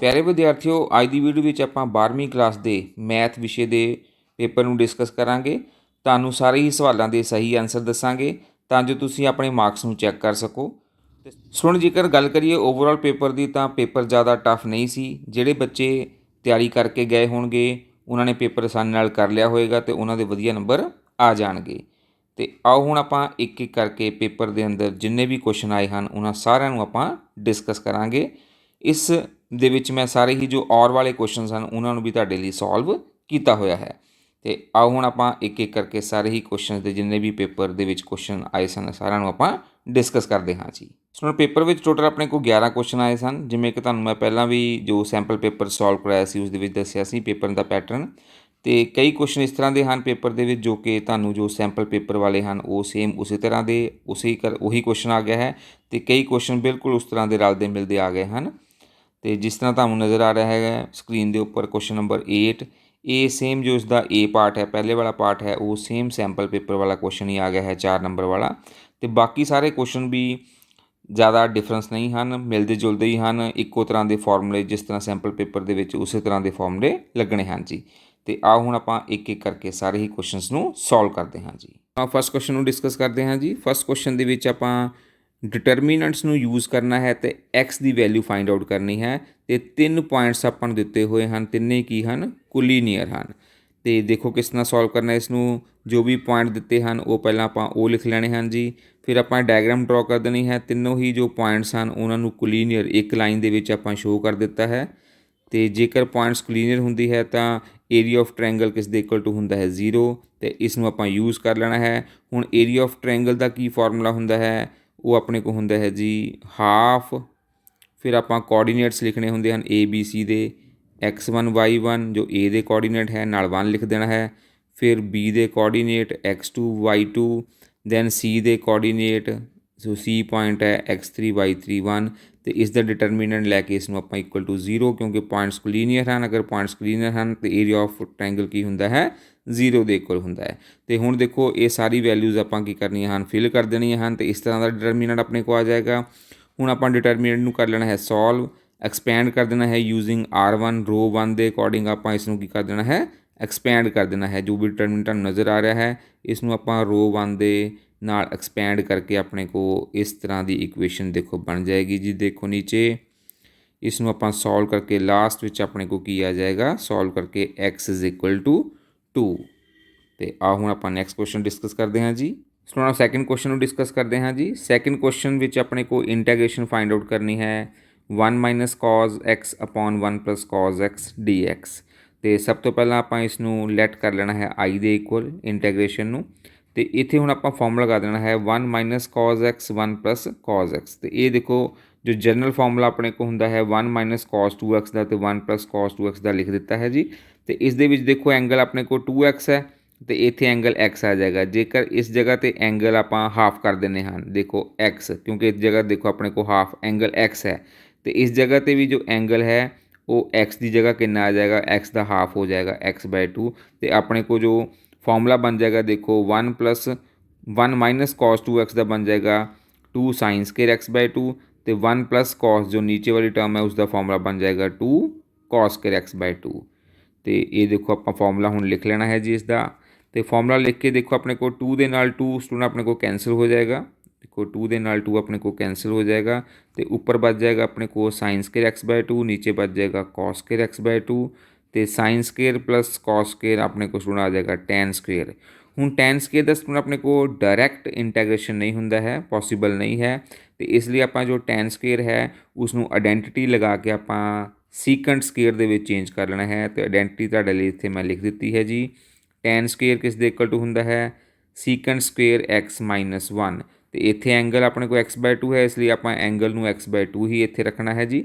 प्यारे विद्यार्थियों, अज की वीडियो में आप 12वीं क्लास के मैथ विषय के पेपर में डिस्कस करांगे। तुहानूं सारे ही सवालों के सही आंसर दसांगे तां जो तुसीं अपने मार्क्स नूं चैक कर सको। सुन जेकर गल करिए ओवरऑल पेपर की, तो पेपर ज़्यादा टफ नहीं सी। जिहड़े बच्चे तैयारी करके गए होणगे उन्होंने पेपर आसानी नाल कर लिया होएगा तो उन्होंने वधिया नंबर आ जाणगे। तो आओ हुण आपां एक एक करके पेपर के अंदर जिन्ने भी क्वेश्चन आए हैं उन्होंने सारिਆਂ ਨੂੰ आपां डिस्कस करांगे। इस ਦੇ ਵਿੱਚ मैं सारे ही जो और वाले क्वेश्चन हैं उन्होंने भी तुहाडे लई सॉल्व किया होया है। तो आओ हुण आपां एक एक करके सारे ही क्वेश्चन के जिन्ने भी पेपर दे विच क्वेश्चन आए सन सारिਆਂ ਨੂੰ आपां डिस्कस करते हाँ जी। सो पेपर में टोटल अपने को 11 क्वेश्चन आए सन, जिमें कि तुहानूं मैं पहलां भी जो सैंपल पेपर सॉल्व कराया सी उस दे विच दस्सिया सी पेपर का पैटर्न। तो कई क्वेश्चन इस तरह के हैं पेपर दे विच जो कि तुहानूं जो सैंपल पेपर वाले हैं वो सेम उसी तरह के उही क्वेश्चन आ गया है। तो कई क्वेश्चन बिल्कुल उस तरह के रलते मिलते आ गए हैं। तो जिस तरह तुहानूं नज़र आ रहा है स्क्रीन के उपर क्वेश्चन नंबर 8, ये सेम जो इसका ए पार्ट है पहले वाला पार्ट है वो सेम सैंपल पेपर वाला क्वेश्चन ही आ गया है 4 नंबर वाला। तो बाकी सारे क्वेश्चन भी ज़्यादा डिफरेंस नहीं हैं, मिलते जुलते ही हैं, इक्को तरह के फॉर्मूले जिस तरह सैंपल पेपर के उस तरह के फॉर्मूले लगने हैं जी। तो आओ हुण आपां एक एक करके सारे ही क्वेश्चनस नूं सॉल्व करते हैं जी। फस्ट क्वेश्चन नूं डिस्कस करते हैं जी। फस्ट क्वेश्चन दे विच आपां डिटरमीनेंट्स नूं यूज़ करना है तो एक्स की वैल्यू फाइंड आउट करनी है। तो 3 पॉइंट्स आपां नूं दिते हुए हैं, तिन्ने की हैं कोलीनियर हैं। तो देखो किस तरह सॉल्व करना है इसनूं। जो भी पॉइंट दिते हैं वो पहलां आपां वो लिख लेने हैं जी। फिर आपां डायग्राम ड्रॉ कर देनी है, तीनों ही जो पॉइंट्स हैं उन्होंने कोलीनियर एक लाइन दे विच आपां शो कर दिता है। तो जेकर पॉइंट्स कोलीनियर होंदी है तो एरिया ऑफ ट्रायंगल किस दे इक्वल टू होंदा है 0। तो इसनूं आपां यूज़ कर लेना है। हुण एरिया ऑफ ट्रायंगल का की फॉर्मूला होंदा है, वो अपने को होंदा है जी हाफ। फिर आपां कोऑर्डिनेट्स लिखने होंदे हैं A B C they, x1 y1 जो ए दे कोऑर्डिनेट है नाल 1 लिख देना है। फिर B they coordinate x2 y2, then C they coordinate जो सी पॉइंट है x3 y3 1। तो इसका डिटरमीनेंट लैके इसनूं आपां इक्वल टू 0, क्योंकि पॉइंट्स कोलीनियर हैं। अगर पॉइंट्स कोलीनियर हैं तो एरिया ऑफ ट्रायंगल की होंदा है 0 के इक्वल होंदा है। तो हुण देखो ये सारी वैल्यूज़ आपां की करनियां हैं, फिल कर देनियां हैं। तो इस तरह का डिटरमीनेंट अपने को आ जाएगा। हुण आपां डिटरमीनेंट नूं कर लेना है सॉल्व, एक्सपैंड कर देना है यूजिंग R1 रो 1 के अकॉर्डिंग आपां इसनूं की कर देना है एक्सपैंड कर देना है। जो भी डिटरमीनेंट नज़र आ रहा है इसनूं आपां रो 1 के नाल एक्सपैंड करके अपने को इस तरह की इक्वेशन देखो बन जाएगी जी। देखो नीचे इसनूं आपां सॉल्व करके लास्ट विच अपने को की आ जाएगा सॉल्व करके x इज इक्वल टू 2। तो आओ हुण आपां नैक्सट क्वेश्चन डिस्कस करते हैं जी। सो नाउ सैकेंड क्वेश्चन को डिस्कस करते हैं जी। सैकेंड क्वेश्चन विच अपने को इंटीग्रेशन फाइंड आउट करनी है 1 minus cos x upon 1 plus cos x dx। तो सब तो पहला आपां इसनूं लैट कर लेना है आई दे इक्वल इंटीग्रेशन नूं। तो इत्थे हुण आपां फॉर्मूला लगा देना है 1 minus cos x 1 plus cos x। तो ये देखो जो जनरल फॉर्मूला अपने को होंदा है 1 माइनस कॉस 2x का तो 1 प्लस कॉस 2x का लिख दिता है जी। तो इस दे विच देखो एंगल अपने को 2x है, तो इत्थे एंगल x आ जाएगा। जेकर इस जगह ते एंगल आपां हाफ कर देने हैं, देखो x, क्योंकि इस जगह देखो अपने को हाफ एंगल x है। तो इस जगह ते भी जो एंगल है वो x की जगह कितना आ जाएगा, x का हाफ हो जाएगा x/2। तो अपने को जो फॉर्मूला बन जाएगा देखो 1 माइनस कॉस 2x का बन जाएगा 2 साइन स्केयर x/2। तो 1 प्लस कॉस जो नीचे वाली टर्म है उसका फॉर्मूला बन जाएगा 2 कॉस स्केयर x/2। तो ये देखो आप फॉर्मूला हुण लिख लेना है जी इसका। तो फॉर्मूला लिख के देखो अपने को 2 दे नाल 2 स्टूडेंट अपने को कैंसिल हो जाएगा। देखो 2 दे नाल 2 अपने को कैंसिल हो जाएगा। तो ऊपर बच जाएगा अपने को साइन स्केयर x/2, नीचे बच जाएगा कॉस स्केयर x/2। तो sine square plus cos square अपने को स्टूडेंट आ जाएगा टैन स्केयर। हुण टैन स्केयर का स्टूडेंट अपने को डायरैक्ट इंटैग्रेशन नहीं होंदा है, पॉसीबल नहीं है। तो इसलिए आपां जो टैन स्केयर है उसनूं आइडेंटिटी लगा के आपां secant square they which change कर लेना है। तो आइडेंटिटी तुहाडे लई इत्थे मैं लिख दित्ती है जी। टैन स्केयर किस दे इक्वल टू होंदा है सीकेंट स्केयर x माइनस 1। तो इत्थे एंगल अपने को x/2 है, इसलिए आपां एंगल नूं x/2 ही इत्थे रखना है जी।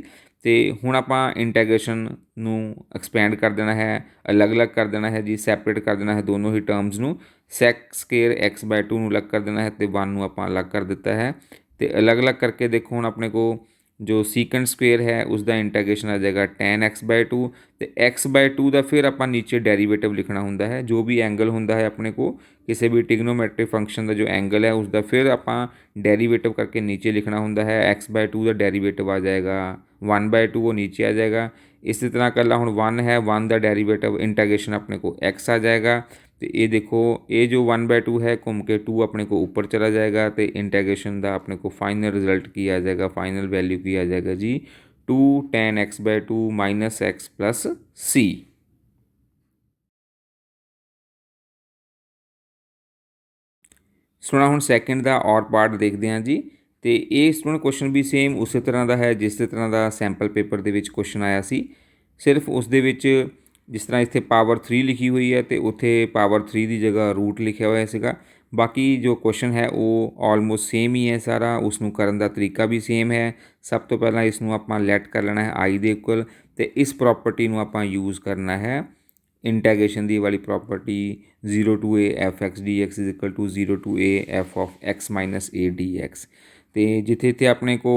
तो हुण आपां इंटैग्रेशन नूं एक्सपैंड कर देना है, अलग अलग कर देना है जी, सैपरेट कर देना है दोनों ही टर्म्स नूं। sec स्केयर x/2 नूं अलग कर देना है, तो 1 नूं आपां अलग कर दिता है। तो अलग अलग करके देखो हुण अपने को जो सीकेंट स्क्वेयर है उसका इंटीग्रेशन आ जाएगा tan x/2। तो x/2 का फिर आपां नीचे डेरीवेटिव लिखना होंदा है। जो भी एंगल होंदा है अपने को किसी भी ट्रिग्नोमेट्रिक फंक्शन का जो एंगल है उसका फिर आपां डेरीवेटिव करके नीचे लिखना होंदा है। x/2 का डेरीवेटिव आ जाएगा 1/2, वो नीचे आ जाएगा। इस तरह कर ला हुण 1 है, 1 का डेरीवेटिव इंटीग्रेशन अपने को x आ जाएगा। तो ये देखो ये जो 1/2 है घूम के 2 अपने को ऊपर चला जाएगा, तो इंटीग्रेशन का अपने को फाइनल रिजल्ट की आ जाएगा, फाइनल वैल्यू की आ जाएगा जी 2 tan x/2 minus x plus c। सुना हुण सैकेंड का और पार्ट देखते हैं जी। तो ये स्टूडेंट क्वेश्चन भी सेम उस तरह का है जिस तरह का सैंपल पेपर के क्वेश्चन आया सी, सिर्फ उस दे विच जिस तरह इत्थे पावर 3 लिखी हुई है तो उत्थे पावर 3 की जगह रूट लिखा हुआ सीगा। बाकी जो क्वेश्चन है वो ऑलमोस्ट सेम ही है सारा, उसनों करन दा तरीका भी सेम है। सब तो पहला इसनों आपां लैट कर लेना है आई दे इक्वल, तो इस प्रॉपर्टी नूं आपां यूज़ करना है इंटीग्रेशन दी वाली property 0 to a F X D X is equal to 0 to a F of X minus A D X. तो जिथे इत्थे अपने को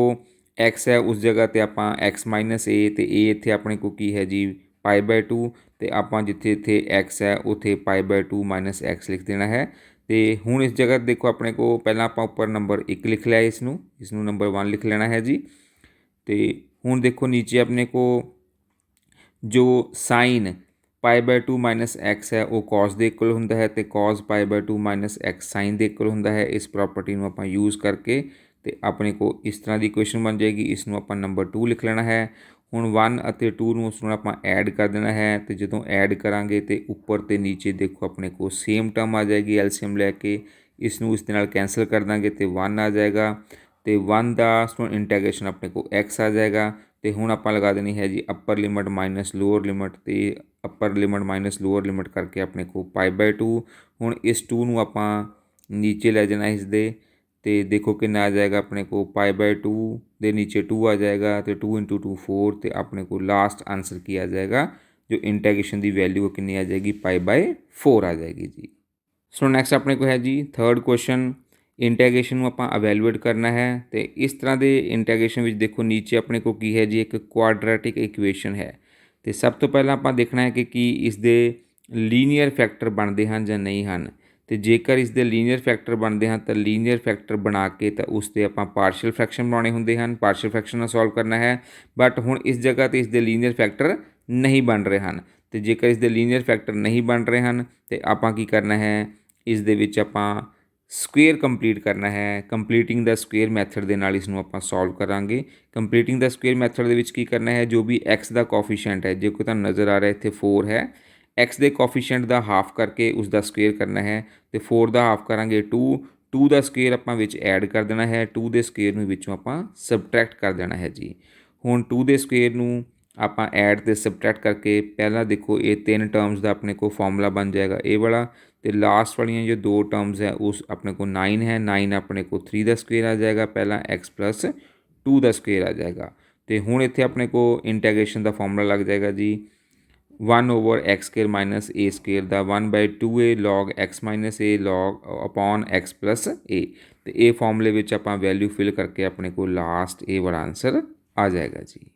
एक्स है उस जगह ते आपां एक्स माइनस ए, तो ए इत्थे अपने को की है जी π/2, तो आपां जिथे इत्थे एक्स है उत्थे π/2 माइनस एक्स लिख देना है। तो हुण इस जगह देखो अपने को पहला आपां उपर नंबर 1 लिख लिया, इसनूं नंबर 1 लिख लेना है जी। तो हुण देखो नीचे अपने को जो साइन π/2 माइनस एक्स है वो कॉस के इक्वल होंदा है, तो कॉस π/2 माइनस एक्स साइन के इक्वल होंदा है। इस प्रॉपर्टी में आपां यूज़ करके तो अपने को इस तरह की इक्वेशन बन जाएगी, इसनों आपां नंबर 2 लिख लेना है। हुण 1 और 2 नूं उसनों आपां ऐड कर देना है, तो जदों ऐड करांगे तो उपर तो नीचे देखो अपने को सेम टर्म आ जाएगी एलसीएम लैके, इसनों इस दे नाल कैंसल कर देंगे तो 1 आ जाएगा, तो 1 का इंटीग्रेशन अपने को x आ जाएगा। तो हुण आपां लगा देनी है जी upper limit minus lower limit, तो upper limit minus lower limit करके अपने को π/2। हुण इस 2 नूं आपां नीचे लै जाना इस दे, तो देखो कितना आ जाएगा अपने को π/2 दे नीचे 2 आ जाएगा, तो 2 × 2 4, तो अपने को लास्ट आंसर की आ जाएगा जो इंटीग्रेशन की वैल्यू कितनी आ जाएगी π/4 आ जाएगी जी। सो नैक्सट अपने को है जी थर्ड क्वेश्चन, इंटीग्रेशन आपां अवैल्यूएट करना है। तो इस तरह के इंटीग्रेशन में देखो नीचे अपने को की है जी एक क्वाड्रेटिक इक्वेशन है। तो सब तो पहला आपां देखना है कि इसके लीनियर फैक्टर बनते हैं या नहीं हैं। तो जेकर इसके लीनियर फैक्टर बनते हैं तो लीनियर फैक्टर बना के तो उससे आपां पार्शियल फ्रैक्शन बनाने होंगे हैं, पार्शियल फ्रैक्शन नाल सॉल्व करना है। बट हुण इस जगह तो इसके लीनियर फैक्टर नहीं बन रहे हैं, तो जेकर इसके लीनियर फैक्टर नहीं बन रहे हैं तो आपां की करना है, इस दे विच आपां स्क्वेयर कंप्लीट करना है। कंप्लीटिंग द स्क्वेयर मैथड के नाल इसनूं आपां सॉल्व करांगे। कंप्लीटिंग द स्क्वेयर मैथड दे विच की करना है, जो भी एक्स का कोफिशिएंट है, जो कि तुहानूं नज़र आ रहा है इत्थे 4 है, एक्स के कोफिशिएंट का हाफ करके उसका स्क्वेयर करना है। तो 4 का हाफ करांगे 2, 2 का स्क्वेयर आपां विच ऐड कर देना है, 2 के स्क्वेयर नूं विचों आपां सबट्रैक्ट कर देना है जी। हुण 2 के स्क्वेयर नूं आपां ऐड ते सबट्रैक्ट करके पहला देखो ये 3 टर्म्स का अपने को फॉर्मूला बन जाएगा ये वाला, तो लास्ट वाली जो 2 टर्म्स है उस अपने को 9 है, 9 अपने को 3 का स्क्वेयर आ जाएगा, पहला x प्लस 2 का स्क्वेयर आ जाएगा। तो हुण इत्थे अपने को इंटीग्रेशन का फॉर्मूला लग जाएगा जी 1/x² माइनस ए स्क्वेयर का 1/2a लॉग x माइनस ए लॉग अपॉन x प्लस ए। तो ये फॉर्मूले विच आपां वैल्यू फिल करके अपने को लास्ट ए वाला आंसर आ जाएगा जी।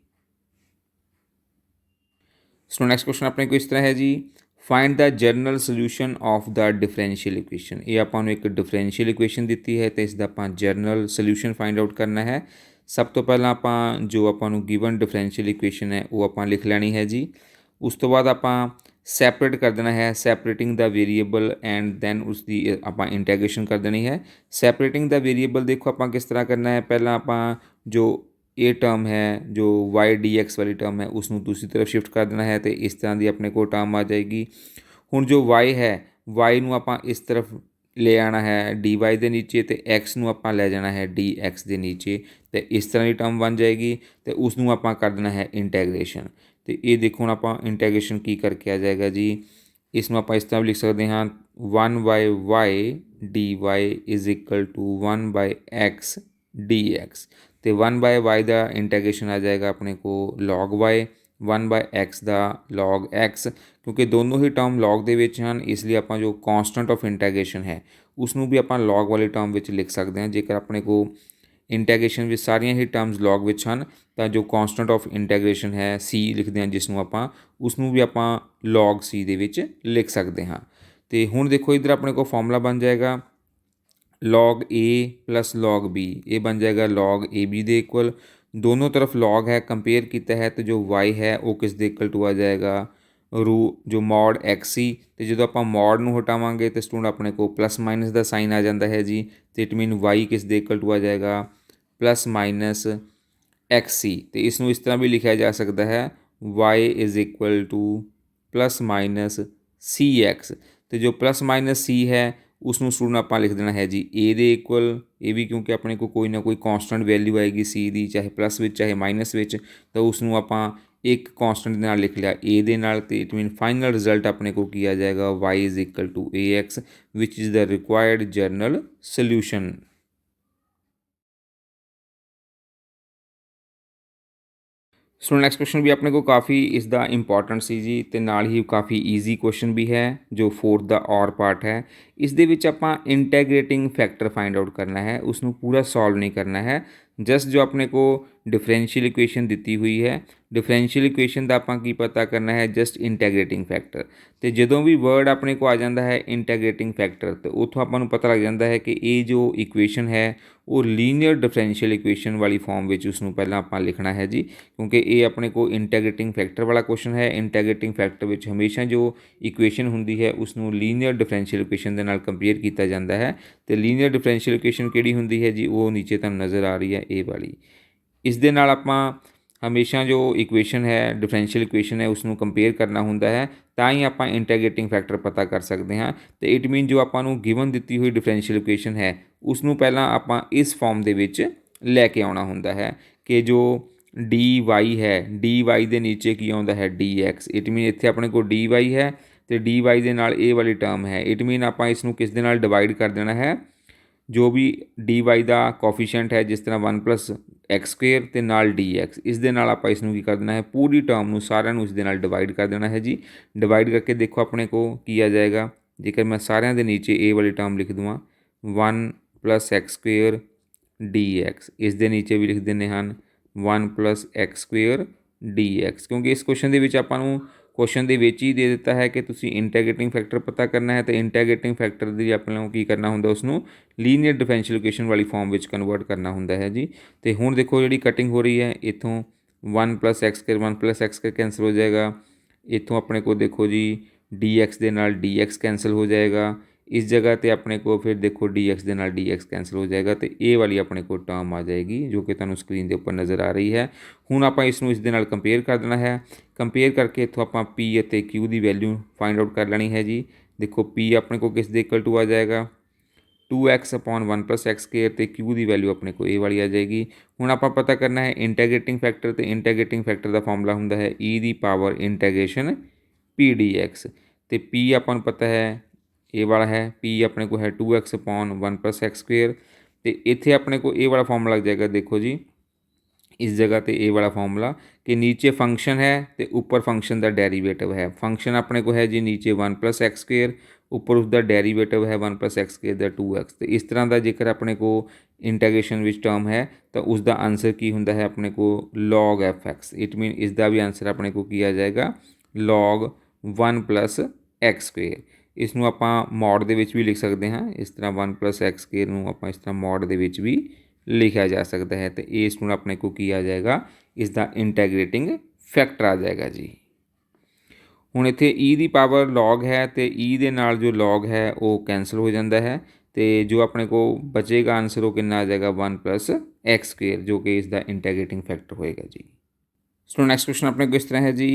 सो नैक्सट क्वेश्चन अपने को इस तरह है जी, find the general solution of the differential equation. ये आपां एक डिफरेंशियल इक्वेशन दी है तो इसका आपां जनरल सोल्यूशन फाइंड आउट करना है। सब तो पहला आपां जो आपां गिवन डिफरेंशियल इक्वेशन है वो आपां लिख लैनी है जी। उस तो बाद आपां सैपरेट कर देना है, सैपरेटिंग द वेरीएबल एंड दैन उसकी आपां इंटीग्रेशन कर देनी है। सैपरेटिंग द वेरीएबल देखो आपां किस तरह करना है, पहला आपां जो ये टर्म है जो y/dx वाली टर्म है उसनों दूसरी तरफ शिफ्ट कर देना है, तो इस तरह की अपने को टर्म आ जाएगी। हुण जो y है y नूं आपां इस तरफ ले आना है dy के नीचे, तो x नूं आपां ले जाना है dx के नीचे, तो इस तरह की टर्म बन जाएगी। तो उसनों आपां कर देना है इंटीग्रेशन। तो ये देखो हुण आपां इंटीग्रेशन की करके आ जाएगा जी, इसनों आपां इस तरह भी लिख सकते हैं 1/y dy is equal to 1/x dx। तो 1/y का इंटीग्रेशन आ जाएगा अपने को log y, 1/x का log x, क्योंकि दोनों ही टर्म लॉग दे विच हैं, इसलिए आपां जो कॉन्सटेंट ऑफ इंटीग्रेशन है उसनों भी आपां लॉग वाली टर्म विच लिख सकते हैं। जेकर अपने को इंटीग्रेशन विच सारियां ही टर्म्स लॉग विच हैं तो जो कॉन्सटेंट ऑफ इंटीग्रेशन है c लिखते हैं जिसनों आपां उसनों भी आपां log c दे विच लिख सकते हैं। तो हुण देखो इधर अपने को फॉर्मूला बन जाएगा log a plus log b, ये बन जाएगा log ab दे इक्वल। दोनों तरफ लॉग है, कंपेयर किया है तो जो y है वो किस दे इक्वल टू आ जाएगा ਰੂ जो ਮੋਡ x ਸੀ ਤੇ ਜਦੋਂ ਆਪਾਂ ਮੋਡ ਨੂੰ ਹਟਾਵਾਂਗੇ ਤੇ ਸਟੂਡੈਂਟ ਆਪਣੇ ਕੋਲ ਪਲੱਸ ਮਾਈਨਸ ਦਾ ਸਾਈਨ ਆ ਜਾਂਦਾ ਹੈ ਜੀ ਤੇ ਇਟ ਮੀਨ y ਕਿਸ ਦੇ ਇਕੁਅਲ ਟੂ ਆ ਜਾਏਗਾ ਪਲੱਸ ਮਾਈਨਸ x ਸੀ ਤੇ ਇਸ ਨੂੰ ਇਸ ਤਰ੍ਹਾਂ ਵੀ ਲਿਖਿਆ ਜਾ ਸਕਦਾ ਹੈ y is equal two plus minus cx ਤੇ ਜੋ ਪਲੱਸ ਮਾਈਨਸ c ਹੈ ਉਸ ਨੂੰ ਸਟੂਡੈਂਟ ਆਪਾਂ ਲਿਖ ਦੇਣਾ ਹੈ ਜੀ a ਦੇ ਇਕੁਅਲ ਇਹ ਵੀ ਕਿਉਂਕਿ ਆਪਣੇ ਕੋਲ ਕੋਈ ਨਾ ਕੋਈ ਕੌਂਸਟੈਂਟ ਵੈਲਿਊ ਆਏਗੀ c ਦੀ ਚਾਹੇ ਪਲੱਸ ਵਿੱਚ ਚਾਹੇ ਮਾਈਨਸ ਵਿੱਚ ਤਾਂ ਉਸ ਨੂੰ ਆਪਾਂ एक कॉन्स्टेंट ਦੇ ਨਾਲ ਲਿਖ ਲਿਆ a ਦੇ ਨਾਲ ਤੇ ਇਟ ਮੀਨ ਫਾਈਨਲ ਰਿਜ਼ਲਟ ਆਪਣੇ ਕੋ ਕੀ ਆ ਜਾਏਗਾ y is equal to ax ਵਿਚ is the required general solution. So next question ਵੀ ਆਪਣੇ ਕੋ ਕਾफ़ी ਇਸ ਦਾ ਇੰਪੋਰਟੈਂਟ ਸੀ ਜੀ ਤੇ ਨਾਲ ਹੀ ਕਾफ़ी ਈਜ਼ੀ ਕੁਐਸਚਨ ਵੀ ਹੈ ਜੋ 4th ਦਾ ਔਰ ਪਾਰਟ ਹੈ। ਇਸ ਦੇ ਵਿੱਚ ਆਪਾਂ ਇੰਟੈਗਰੇਟਿੰਗ ਫੈਕਟਰ ਫਾइंड आउट करना है, उसनू पूरा सॉल्व नहीं करना है। जस्ट जो अपने को डिफरेंशियल इक्वेशन दी हुई है डिफरेंशियल इक्वेशन का आपां की पता करना है जस्ट इंटैग्रेटिंग फैक्टर तो जदों भी वर्ड अपने को आ जाता है इंटैग्रेटिंग फैक्टर तो उतों आपां नूं पता लग जाता है कि ये जो इक्वेशन है वो लीनियर डिफरेंशियल इक्वेशन वाली फॉर्म में उसनू पहला आपां लिखना है जी क्योंकि ये अपने को इंटैग्रेटिंग फैक्टर वाला क्वेश्चन है। इंटैग्रेटिंग फैक्टर में हमेशा जो इक्वेशन होंदी है उसनू लीनियर डिफरेंशियल इक्वेशन के नाल कंपेयर किया जाता है तो लीनियर डिफरेंशियल इक्वेशन किहड़ी होंदी है जी वो नीचे तुहानूं नज़र आ रही है ये वाली। इस दे नाल आपां हमेशा जो इक्वेशन है डिफरेंशियल इक्वेशन है उसनू कंपेयर करना होंदा है तां ही आपां इंटैग्रेटिंग फैक्टर पता कर सकते हैं। तो इट मीन जो आपां नूं गिवन दी हुई डिफरेंशियल इक्वेशन है उसनू पहला आपां इस फॉर्म दे विच लैके आउणा होंदा है कि जो डी वाई है डी वाई दे नीचे की आउंदा है डी एक्स इट मीन इत्थे अपने को डी वाई है तो डी वाई दे नाल ए वाली टर्म है इट मीन आपां इसनू किस दे नाल डिवाइड कर देना है जो भी डी वाई का कोफिशिएंट है जिस तरह 1 + x² ਤੇ ਨਾਲ dx ਇਸ ਦੇ ਨਾਲ ਆਪਾਂ ਇਸ ਨੂੰ ਕੀ ਕਰ ਦੇਣਾ ਹੈ ਪੂਰੀ ਟਰਮ ਨੂੰ ਸਾਰਿਆਂ ਨੂੰ ਇਸ ਦੇ ਨਾਲ ਡਿਵਾਈਡ ਕਰ ਦੇਣਾ ਹੈ ਜੀ। डिवाइड करके देखो अपने को ਕੀ ਆ ਜਾਏਗਾ ਜੇਕਰ मैं ਸਾਰਿਆਂ ਦੇ नीचे a वाली टर्म लिख दूँ 1 + x² dx ਇਸ ਦੇ नीचे भी लिख ਦਿੰਦੇ ਹਨ 1 + x² dx क्योंकि इस क्वेश्चन ਦੇ ਵਿੱਚ ਆਪਾਂ ਨੂੰ क्वेश्चन ਦੇ ਵਿੱਚ ही दे दिता है कि तुसी इंटैग्रेटिंग फैक्टर पता करना है तो इंटैग्रेटिंग फैक्टर की अपने की करना होंगे उसनू लीनियर डिफरेंशियल इक्वेशन वाली फॉर्म में कन्वर्ट करना होंगे है जी। तो हुण देखो जी कटिंग हो रही है इतों 1 + x² कैंसल हो जाएगा इतों अपने को देखो जी dx के नाल dx कैंसल हो जाएगा इस जगह पर अपने को फिर देखो dx के नाल dx कैंसल हो जाएगा तो ये वाली अपने को टर्म आ जाएगी जो कि तुहानूं स्क्रीन के उपर नज़र आ रही है। हुण आपां इसनूं इस दे नाल कंपेयर कर देना है कंपेयर करके इत्थों आपां पी और क्यू की वैल्यू फाइंड आउट कर लेनी है जी। देखो पी अपने को किस दे इक्वल टू आ जाएगा 2x/1 + x² तो क्यू की वैल्यू अपने को ए वाली आ जाएगी। हुण आपां पता करना है इंटैग्रेटिंग फैक्टर तो इंटैग्रेटिंग फैक्टर का फॉर्मूला हुंदा है e⁻ इंटैग्रेशन पी dx तो पी आपां नूं पता है ए वाला है पी अपने को है 2x/1 + x² तो इत्थे अपने को ए वाला फॉर्मूला लग जाएगा देखो जी इस जगह पे ए वाला फॉर्मूला कि नीचे फंक्शन है तो ऊपर फंक्शन का डेरीवेटिव है फंक्शन अपने को है जी नीचे 1 + x² ऊपर उसका डेरीवेटिव है 1 + x² का 2x तो इस तरह का जेकर अपने को इंटैग्रेशन विच टर्म है तो उसका आंसर की होंदा है अपने को log f(x) इट मीन इसका भी आंसर अपने को की आ जाएगा log 1 + x²। इसनूं आपां मॉड दे विच भी लिख सकते हैं इस तरह 1 + x² नूं आपां इस तरह मॉड दे विच भी लिखा जा सकता है तो ये स्टूडेंट अपने को की आ जाएगा इसका इंटैग्रेटिंग फैक्टर आ जाएगा जी। हुण इत्थे e⁻ लॉग है तो e दे नाल जो लॉग है वो कैंसल हो जाता है तो जो अपने को बचेगा आंसर वो कितना आ जाएगा 1 + x² जो कि इसका इंटैग्रेटिंग फैक्टर होएगा जी। सो नैक्सट क्वेश्चन अपने को इस तरह है जी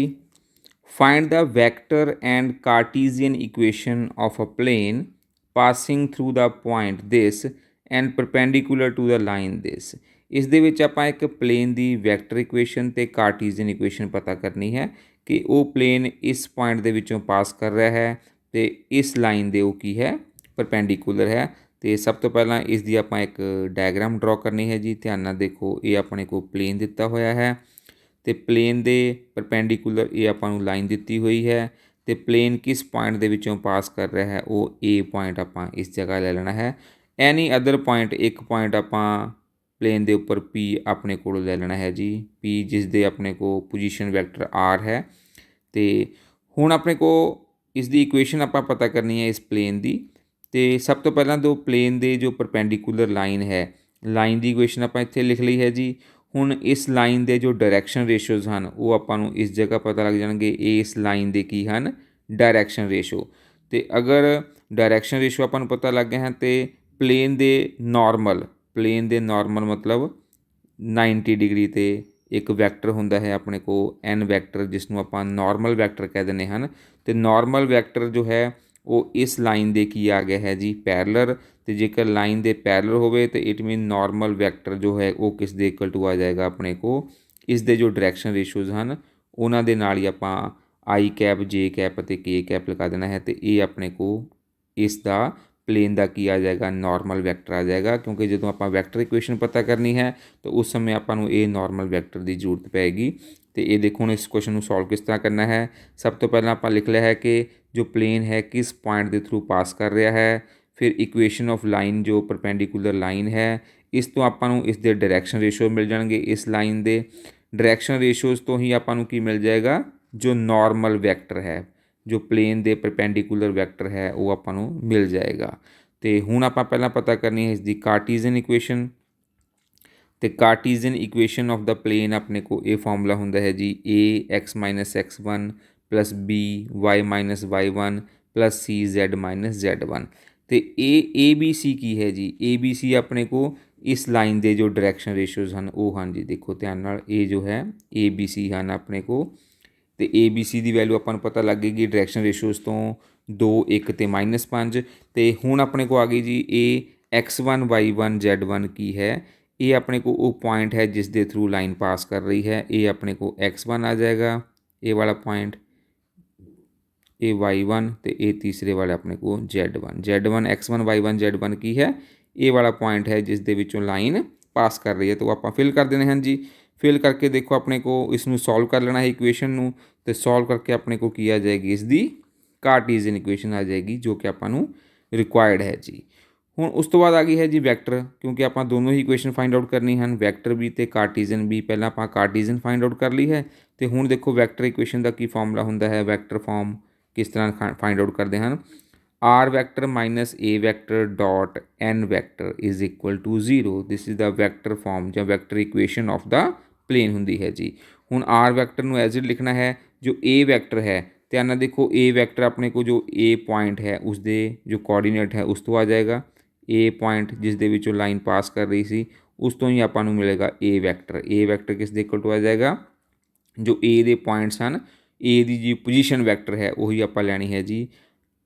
find the vector and Cartesian equation of a plane passing through the point this and perpendicular to the line this. इस दे विच आपां एक प्लेन की वैक्टर इक्वेशन तो कार्टीजियन इक्वेशन पता करनी है कि वो प्लेन इस पॉइंट दे विचों पास कर रहा है तो इस लाइन दे वो की है परपेंडिकुलर है। तो सब तो पहला इसकी आपां एक डायग्राम ड्रॉ करनी है जी। ध्यान नाल देखो ये अपने को प्लेन दिता होया है तो प्लेन दे परपेंडिकुलर ये आपां नूं लाइन दी हुई है तो प्लेन किस पॉइंट दे विचों पास कर रहा है वो ए पॉइंट आपां इस जगह ले लेना है। एनी अदर पॉइंट एक पॉइंट आपां प्लेन दे उपर पी अपने को ले लेना है जी पी जिस दे अपने को पोजीशन वैक्टर आर है। तो हुण अपने को इसकी इक्वेशन आपां पता करनी है इस प्लेन की। तो सब तो पहला दो प्लेन दे जो परपेंडिकुलर लाइन है लाइन की इक्वेशन आपां इत्थे लिख ली है जी। ਹੁਣ ਇਸ ਲਾਈਨ ਦੇ ਜੋ ਡਾਇਰੈਕਸ਼ਨ ਰੇਸ਼ੋਜ਼ ਹਨ ਉਹ ਆਪਾਂ ਨੂੰ ਇਸ ਜਗ੍ਹਾ ਪਤਾ ਲੱਗ ਜਾਣਗੇ। ਇਸ ਲਾਈਨ ਦੇ ਕੀ ਹਨ? Direction ratio. ਤੇ ਅਗਰ ਡਾਇਰੈਕਸ਼ਨ ਰੇਸ਼ੋ ਆਪਾਂ ਨੂੰ ਪਤਾ ਲੱਗ ਗਿਆ ਹੈ ਤੇ ਪਲੇਨ ਦੇ ਨਾਰਮਲ ਮਤਲਬ 90 ਡਿਗਰੀ ਤੇ ਇੱਕ ਵੈਕਟਰ ਹੁੰਦਾ ਹੈ ਆਪਣੇ ਕੋਲ ਐਨ ਵੈਕਟਰ, ਜਿਸ ਨੂੰ ਆਪਾਂ ਨਾਰਮਲ ਵੈਕਟਰ ਕਹਿ ਦਿੰਦੇ ਹਨ। ਤੇ ਨਾਰਮਲ ਵੈਕਟਰ ਜੋ ਹੈ ਉਹ ਇਸ ਲਾਈਨ ਦੇ ਕੀ ਆ ਗਿਆ ਹੈ ਜੀ? ਪੈਰਲਰ। ਤੇ ਜੇਕਰ ਲਾਈਨ ਦੇ ਪੈਰਲਰ ਹੋਵੇ ਤੇ ਇਟ ਮੀਨ ਨਾਰਮਲ ਵੈਕਟਰ ਜੋ ਹੈ ਉਹ ਕਿਸ ਦੇ ਇਕੁਅਲ ਟੂ ਆ ਜਾਏਗਾ? ਆਪਣੇ ਕੋਲ ਇਸ ਦੇ ਜੋ ਡਾਇਰੈਕਸ਼ਨ ਰੇਸ਼ੋਜ਼ ਹਨ ਉਹਨਾਂ ਦੇ ਨਾਲ ਹੀ ਆਪਾਂ ਆਈ ਕੈਪ, ਜੇ ਕੈਪ ਅਤੇ ਕੇ ਕੈਪ ਲਗਾ ਦੇਣਾ ਹੈ। ਤੇ ਇਹ ਆਪਣੇ ਕੋਲ ਇਸ ਦਾ ਪਲੇਨ ਦਾ ਕੀ ਆ ਜਾਏਗਾ? ਨਾਰਮਲ ਵੈਕਟਰ ਆ ਜਾਏਗਾ। ਕਿਉਂਕਿ ਜਦੋਂ ਆਪਾਂ ਵੈਕਟਰ ਇਕੁਏਸ਼ਨ ਪਤਾ ਕਰਨੀ ਹੈ ਤਾਂ ਉਸ ਸਮੇਂ ਆਪਾਂ ਨੂੰ ਇਹ ਨਾਰਮਲ ਵੈਕਟਰ ਦੀ ਜ਼ਰੂਰਤ ਪਏਗੀ। ਤੇ ਇਹ ਦੇਖੋ ਹੁਣ ਇਸ ਕੁਐਸਚਨ ਨੂੰ ਸੋਲਵ ਕਿਸ ਤਰ੍ਹਾਂ ਕਰਨਾ ਹੈ। ਸਭ ਤੋਂ ਪਹਿਲਾਂ ਆਪਾਂ ਲਿਖ ਲਿਆ ਹੈ ਕਿ ਜੋ ਪਲੇਨ ਹੈ ਕਿਸ ਪੁਆਇੰਟ ਦੇ ਥਰੂ ਪਾਸ ਕਰ ਰਿਹਾ ਹੈ। ਫਿਰ ਇਕੁਏਸ਼ਨ ਆਫ ਲਾਈਨ ਜੋ ਪਰਪੈਂਡੀਕੂਲਰ ਲਾਈਨ ਹੈ, ਇਸ ਤੋਂ ਆਪਾਂ ਨੂੰ ਇਸ ਦੇ ਡਾਇਰੈਕਸ਼ਨ ਰੇਸ਼ੋ ਮਿਲ ਜਾਣਗੇ। ਇਸ ਲਾਈਨ ਦੇ ਡਾਇਰੈਕਸ਼ਨ ਰੇਸ਼ੋਜ਼ ਤੋਂ ਹੀ ਆਪਾਂ ਨੂੰ ਕੀ ਮਿਲ ਜਾਏਗਾ? ਜੋ ਨਾਰਮਲ ਵੈਕਟਰ ਹੈ, ਜੋ ਪਲੇਨ ਦੇ ਪਰਪੈਂਡੀਕੂਲਰ ਵੈਕਟਰ ਹੈ, ਉਹ ਆਪਾਂ ਨੂੰ ਮਿਲ ਜਾਏਗਾ। ਤੇ ਹੁਣ ਆਪਾਂ ਪਹਿਲਾਂ ਪਤਾ ਕਰਨੀ ਹੈ ਇਸ ਦੀ ਕਾਰਟੀਜ਼ਨ ਇਕੁਏਸ਼ਨ। ਤੇ ਕਾਰਟੀਜ਼ਨ ਇਕੁਏਸ਼ਨ ਆਫ ਦਾ ਪਲੇਨ ਆਪਣੇ ਕੋਲ ਇਹ ਫਾਰਮੂਲਾ ਹੁੰਦਾ ਹੈ ਜੀ ax-x1 plus by-y1 plus cz-z1। ਤੇ ABC ਕੀ ਹੈ ਜੀ? ABC ਆਪਣੇ ਕੋਲ ਇਸ ਲਾਈਨ ਦੇ ਜੋ ਡਾਇਰੈਕਸ਼ਨ ਰੇਸ਼ੋਜ਼ ਹਨ ਉਹ ਹਨ ਜੀ। ਦੇਖੋ ਧਿਆਨ ਨਾਲ, ਇਹ ਜੋ ਹੈ ABC ਹਨ ਆਪਣੇ ਕੋਲ। ਤੇ ABC ਦੀ ਵੈਲਿਊ ਆਪਾਂ ਨੂੰ ਪਤਾ ਲੱਗ ਗਈ ਡਾਇਰੈਕਸ਼ਨ ਰੇਸ਼ੋਜ਼ ਤੋਂ 2, 1 ਤੇ -5। ਤੇ ਹੁਣ ਆਪਣੇ ਕੋਲ ਆ ਗਈ ਜੀ ਇਹ x1, y1, z1 ਕੀ ਹੈ? ਇਹ ਆਪਣੇ ਕੋਲ ਉਹ ਪੁਆਇੰਟ ਹੈ ਜਿਸ ਦੇ ਥਰੂ ਲਾਈਨ ਪਾਸ ਕਰ ਰਹੀ ਹੈ। ਇਹ ਆਪਣੇ ਕੋਲ x1 ਆ ਜਾਏਗਾ, ਇਹ ਵਾਲਾ ਪੁਆਇੰਟ, ਇਹ y1 ਤੇ ਇਹ ਤੀਸਰੇ ਵਾਲਾ ਆਪਣੇ ਕੋਲ z1 x1 y1 z1 ਕੀ ਹੈ? ਇਹ ਵਾਲਾ ਪੁਆਇੰਟ ਹੈ ਜਿਸ ਦੇ ਵਿੱਚੋਂ ਲਾਈਨ ਪਾਸ ਕਰ ਰਹੀ ਹੈ। ਤਾਂ ਉਹ ਆਪਾਂ ਫਿਲ ਕਰ ਦੇਣੇ ਹਨ ਜੀ। ਫਿਲ ਕਰਕੇ ਦੇਖੋ ਆਪਣੇ ਕੋਲ ਇਸ ਨੂੰ ਸੋਲਵ ਕਰ ਲੈਣਾ ਹੈ ਇਕੁਏਸ਼ਨ ਨੂੰ। ਤੇ ਸੋਲਵ ਕਰਕੇ ਆਪਣੇ ਕੋਲ ਕੀ ਆ ਜਾਏਗੀ? ਇਸ ਦੀ ਕਾਰਟੀਜ਼ਨ ਇਕੁਏਸ਼ਨ ਆ ਜਾਏਗੀ ਜੋ ਕਿ ਆਪਾਂ ਨੂੰ ਰਿਕੁਆਇਰਡ ਹੈ ਜੀ। ਹੁਣ ਉਸ ਤੋਂ ਬਾਅਦ ਆ ਗਈ ਹੈ ਜੀ ਵੈਕਟਰ, ਕਿਉਂਕਿ ਆਪਾਂ ਦੋਨੋਂ ਹੀ ਇਕੁਏਸ਼ਨ ਫਾਈਂਡ ਆਊਟ ਕਰਨੀ ਹਨ, ਵੈਕਟਰ ਵੀ ਤੇ ਕਾਰਟੀਜ਼ਨ ਵੀ। ਪਹਿਲਾਂ ਆਪਾਂ ਕਾਰਟੀਜ਼ਨ ਫਾਈਂਡ ਆਊਟ ਕਰ ਲਈ ਹੈ ਤੇ ਹੁਣ ਦੇਖੋ ਵੈਕਟਰ ਇਕੁਏਸ਼ਨ ਦਾ ਕੀ ਫਾਰਮੂਲਾ ਹੁੰਦਾ ਹੈ। ਵੈਕਟਰ ਫਾਰਮ ਕਿਸ ਤਰ੍ਹਾਂ ਫਾਈਂਡ ਆਊਟ ਕਰਦੇ ਹਨ? r vector minus a vector dot n vector is equal to 0। This is the vector form ਜਾਂ vector equation of the plane ਹੁੰਦੀ ਹੈ ਜੀ। ਹੁਣ r ਵੈਕਟਰ ਨੂੰ ਐਜ਼ ਇਟ ਲਿਖਣਾ ਹੈ। ਜੋ a ਵੈਕਟਰ ਹੈ, ਧਿਆਨ ਨਾਲ ਦੇਖੋ, a ਵੈਕਟਰ ਆਪਣੇ ਕੋਲ ਜੋ a ਪੁਆਇੰਟ ਹੈ ਉਸ ਦੇ ਜੋ ਕੋਆਰਡੀਨੇਟ ਹੈ ਉਸ ਤੋਂ ਆ ਜਾਏਗਾ। a ਪੁਆਇੰਟ ਜਿਸ ਦੇ ਵਿੱਚੋਂ ਲਾਈਨ ਪਾਸ ਕਰ ਰਹੀ ਸੀ ਉਸ ਤੋਂ ਹੀ ਆਪਾਂ ਨੂੰ ਮਿਲੇਗਾ a ਵੈਕਟਰ। a ਵੈਕਟਰ ਕਿਸ ਦੇ ਇਕੁਅਲ ਟੂ ਆ ਜਾਏਗਾ? ਜੋ a ਦੇ ਪੁਆਇੰਟਸ ਹਨ, a ਦੀ ਜੀ ਪੋਜੀਸ਼ਨ ਵੈਕਟਰ ਹੈ ਉਹੀ ਆਪਾਂ ਲੈਣੀ ਹੈ ਜੀ।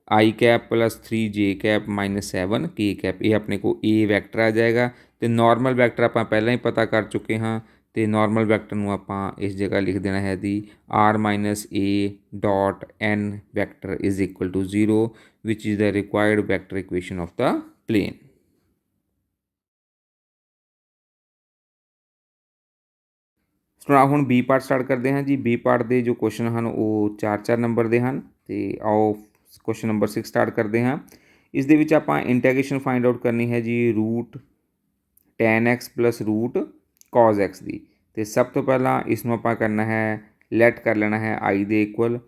i cap plus 3j cap minus 7 k cap, ਇਹ ਆਪਣੇ ਕੋਲ a ਵੈਕਟਰ ਆ ਜਾਏਗਾ। ਤੇ ਨਾਰਮਲ ਵੈਕਟਰ ਆਪਾਂ ਪਹਿਲਾਂ ਹੀ ਪਤਾ ਕਰ ਚੁੱਕੇ ਹਾਂ। ਤੇ ਨਾਰਮਲ ਵੈਕਟਰ ਨੂੰ ਆਪਾਂ ਇਸ ਜਗ੍ਹਾ ਲਿਖ ਦੇਣਾ ਹੈ ਦੀ r ਮਾਈਨਸ a dot n vector is equal to 0 ਵਿਚ is the required vector equation of the plane. ਹੁਣ ਬੀ ਪਾਰਟ ਸਟਾਰਟ ਕਰਦੇ ਹਾਂ ਜੀ। ਬੀ ਪਾਰਟ ਦੇ ਜੋ ਕੁਐਸਚਨ ਹਨ ਉਹ 4-4 ਨੰਬਰ ਦੇ ਹਨ। ਤੇ ਆਓ ਕੁਐਸਚਨ ਨੰਬਰ 6 ਸਟਾਰਟ ਕਰਦੇ ਹਾਂ। ਇਸ ਦੇ ਵਿੱਚ ਆਪਾਂ ਇੰਟੈਗ੍ਰੇਸ਼ਨ ਫਾਈਂਡ ਆਊਟ ਕਰਨੀ ਹੈ ਜੀ root tan x plus root cos x ਦੀ। ਤੇ ਸਭ ਤੋਂ ਪਹਿਲਾਂ ਇਸ ਨੂੰ ਆਪਾਂ ਕਰਨਾ ਹੈ ਲੈਟ ਕਰ ਲੈਣਾ ਹੈ i ਦੇ ਇਕੁਅਲ।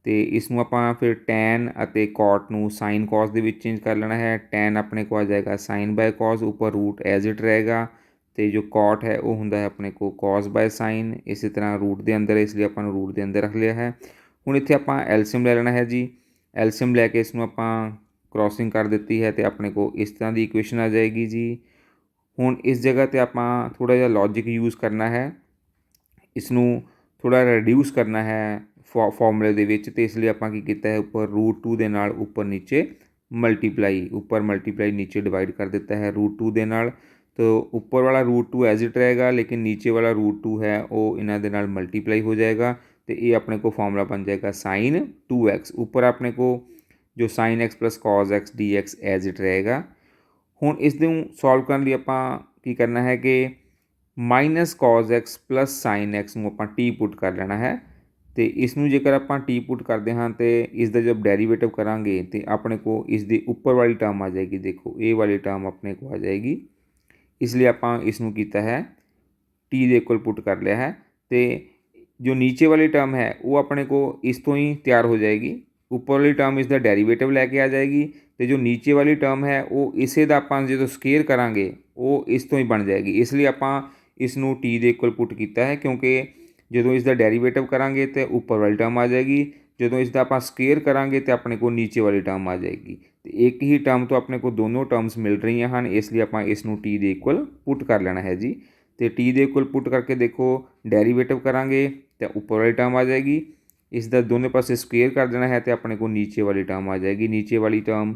ਤੇ ਇਸ ਨੂੰ ਆਪਾਂ ਫਿਰ tan ਅਤੇ cot ਨੂੰ sin cos ਦੇ ਵਿੱਚ ਚੇਂਜ ਕਰ ਲੈਣਾ ਹੈ। tan ਆਪਣੇ ਕੋਲ ਆ ਜਾਏਗਾ sin ਬਾਏ cos, ਉੱਪਰ ਰੂਟ ਐਜ਼ ਇਟ ਰਹੇਗਾ। ਤੇ ਜੋ cot ਹੈ ਉਹ ਹੁੰਦਾ ਹੈ ਆਪਣੇ ਕੋਲ cos ਬਾਏ sin। ਇਸੇ ਤਰ੍ਹਾਂ ਰੂਟ ਦੇ ਅੰਦਰ, ਇਸ ਲਈ ਆਪਾਂ ਨੂੰ ਰੂਟ ਦੇ ਅੰਦਰ ਰੱਖ ਲਿਆ ਹੈ। ਹੁਣ ਇੱਥੇ ਆਪਾਂ ਐਲਸੀਅਮ ਲੈ ਲੈਣਾ ਹੈ ਜੀ। ਐਲਸੀਅਮ ਲੈ ਕੇ ਇਸ ਨੂੰ ਆਪਾਂ ਕ੍ਰੋਸਿੰਗ ਕਰ ਦਿੱਤੀ ਹੈ ਤੇ ਆਪਣੇ ਕੋਲ ਇਸ ਤਰ੍ਹਾਂ ਦੀ ਇਕੁਏਸ਼ਨ ਆ ਜਾਏਗੀ ਜੀ। ਹੁਣ ਇਸ ਜਗ੍ਹਾ 'ਤੇ ਆਪਾਂ ਥੋੜ੍ਹਾ ਜਿਹਾ ਲੌਜਿਕ ਯੂਜ਼ ਕਰਨਾ ਹੈ, ਇਸ ਨੂੰ ਥੋੜ੍ਹਾ ਰਿਡਿਊਸ ਕਰਨਾ ਹੈ ਫਾਰਮੂਲੇ ਦੇ ਵਿੱਚ। ਅਤੇ ਇਸ ਲਈ ਆਪਾਂ ਕੀ ਕੀਤਾ ਹੈ, ਉੱਪਰ √2 ਦੇ ਨਾਲ ਉੱਪਰ ਨੀਚੇ ਮਲਟੀਪਲਾਈ, ਉੱਪਰ ਮਲਟੀਪਲਾਈ ਨੀਚੇ ਡਿਵਾਈਡ ਕਰ ਦਿੱਤਾ ਹੈ √2 ਦੇ ਨਾਲ। ਤਾਂ ਉੱਪਰ ਵਾਲਾ √2 ਐਜ਼ ਇਟ ਰਹੇਗਾ, ਲੇਕਿਨ ਨੀਚੇ ਵਾਲਾ √2 ਹੈ ਉਹ ਇਹਨਾਂ ਦੇ ਨਾਲ ਮਲਟੀਪਲਾਈ ਹੋ ਜਾਏਗਾ। ਅਤੇ ਇਹ ਆਪਣੇ ਕੋਲ ਫਾਰਮੂਲਾ ਬਣ ਜਾਏਗਾ sin 2x। ਉੱਪਰ ਆਪਣੇ ਕੋਲ ਜੋ sin x plus cos x dx as it ਰਹੇਗਾ। ਹੁਣ ਇਸ ਨੂੰ ਸੋਲਵ ਕਰਨ ਲਈ ਆਪਾਂ ਕੀ ਕਰਨਾ ਹੈ ਕਿ minus cos x plus sin x ਨੂੰ ਆਪਾਂ ਟੀ ਪੁੱਟ ਕਰ ਲੈਣਾ ਹੈ। ਅਤੇ ਇਸ ਨੂੰ ਜੇਕਰ ਆਪਾਂ ਟੀ ਪੁੱਟ ਕਰਦੇ ਹਾਂ ਅਤੇ ਇਸ ਦਾ ਜਦ ਡੈਰੀਵੇਟਿਵ ਕਰਾਂਗੇ ਤਾਂ ਆਪਣੇ ਕੋਲ ਇਸ ਦੀ ਉੱਪਰ ਵਾਲੀ ਟਰਮ ਆ ਜਾਏਗੀ। ਦੇਖੋ ਇਹ ਵਾਲੀ ਟਰਮ ਆਪਣੇ ਕੋਲ ਆ ਜਾਏਗੀ। ਇਸ ਲਈ ਆਪਾਂ ਇਸ ਨੂੰ ਕੀਤਾ ਹੈ ਟੀ ਦੇ ਇਕੁਅਲ ਪੁੱਟ ਕਰ ਲਿਆ ਹੈ। ਅਤੇ ਜੋ ਨੀਚੇ ਵਾਲੀ ਟਰਮ ਹੈ ਉਹ ਆਪਣੇ ਕੋਲ ਇਸ ਤੋਂ ਹੀ ਤਿਆਰ ਹੋ ਜਾਏਗੀ। ਉੱਪਰ ਵਾਲੀ ਟਰਮ ਇਸ ਦਾ ਡੈਰੀਵੇਟਿਵ ਲੈ ਕੇ ਆ ਜਾਏਗੀ ਅਤੇ ਜੋ ਨੀਚੇ ਵਾਲੀ ਟਰਮ ਹੈ ਉਹ ਇਸੇ ਦਾ ਆਪਾਂ ਜਦੋਂ ਸਕੇਅਰ ਕਰਾਂਗੇ ਉਹ ਇਸ ਤੋਂ ਹੀ ਬਣ ਜਾਏਗੀ। ਇਸ ਲਈ ਆਪਾਂ इस नूं टी ਦੇ ਇਕੁਅਲ ਪੁੱਟ ਕੀਤਾ ਹੈ ਕਿਉਂਕਿ ਜਦੋਂ ਇਸ ਦਾ ਡੈਰੀਵੇਟਿਵ ਕਰਾਂਗੇ ਤਾਂ ਉੱਪਰ ਵਾਲੀ ਟਰਮ ਆ ਜਾਏਗੀ, ਜਦੋਂ ਇਸ ਦਾ ਆਪਾਂ ਸਕੇਅਰ ਕਰਾਂਗੇ ਤਾਂ ਆਪਣੇ ਕੋਲ ਨੀਚੇ ਵਾਲੀ ਟਰਮ ਆ ਜਾਏਗੀ। ਤੇ ਇੱਕ ਹੀ ਟਰਮ ਤੋਂ ਆਪਣੇ ਕੋਲ ਦੋਨੋਂ ਟਰਮਸ ਮਿਲ ਰਹੀਆਂ ਹਨ, ਇਸ ਲਈ ਆਪਾਂ ਇਸ ਨੂੰ ਟੀ ਦੇ ਇਕੁਅਲ ਪੁੱਟ ਕਰ ਲੈਣਾ ਹੈ ਜੀ। ਤੇ ਟੀ ਦੇ ਇਕੁਅਲ ਪੁੱਟ ਕਰਕੇ ਦੇਖੋ ਡੈਰੀਵੇਟਿਵ ਕਰਾਂਗੇ ਤਾਂ ਉੱਪਰ ਵਾਲੀ ਟਰਮ ਆ ਜਾਏਗੀ, ਇਸ ਦਾ ਦੋਨੇ ਪਾਸੇ ਸਕੁਏਅਰ ਕਰ ਦੇਣਾ ਹੈ ਤਾਂ ਆਪਣੇ ਕੋਲ ਨੀਚੇ ਵਾਲੀ ਟਰਮ ਆ ਜਾਏਗੀ। ਨੀਚੇ ਵਾਲੀ term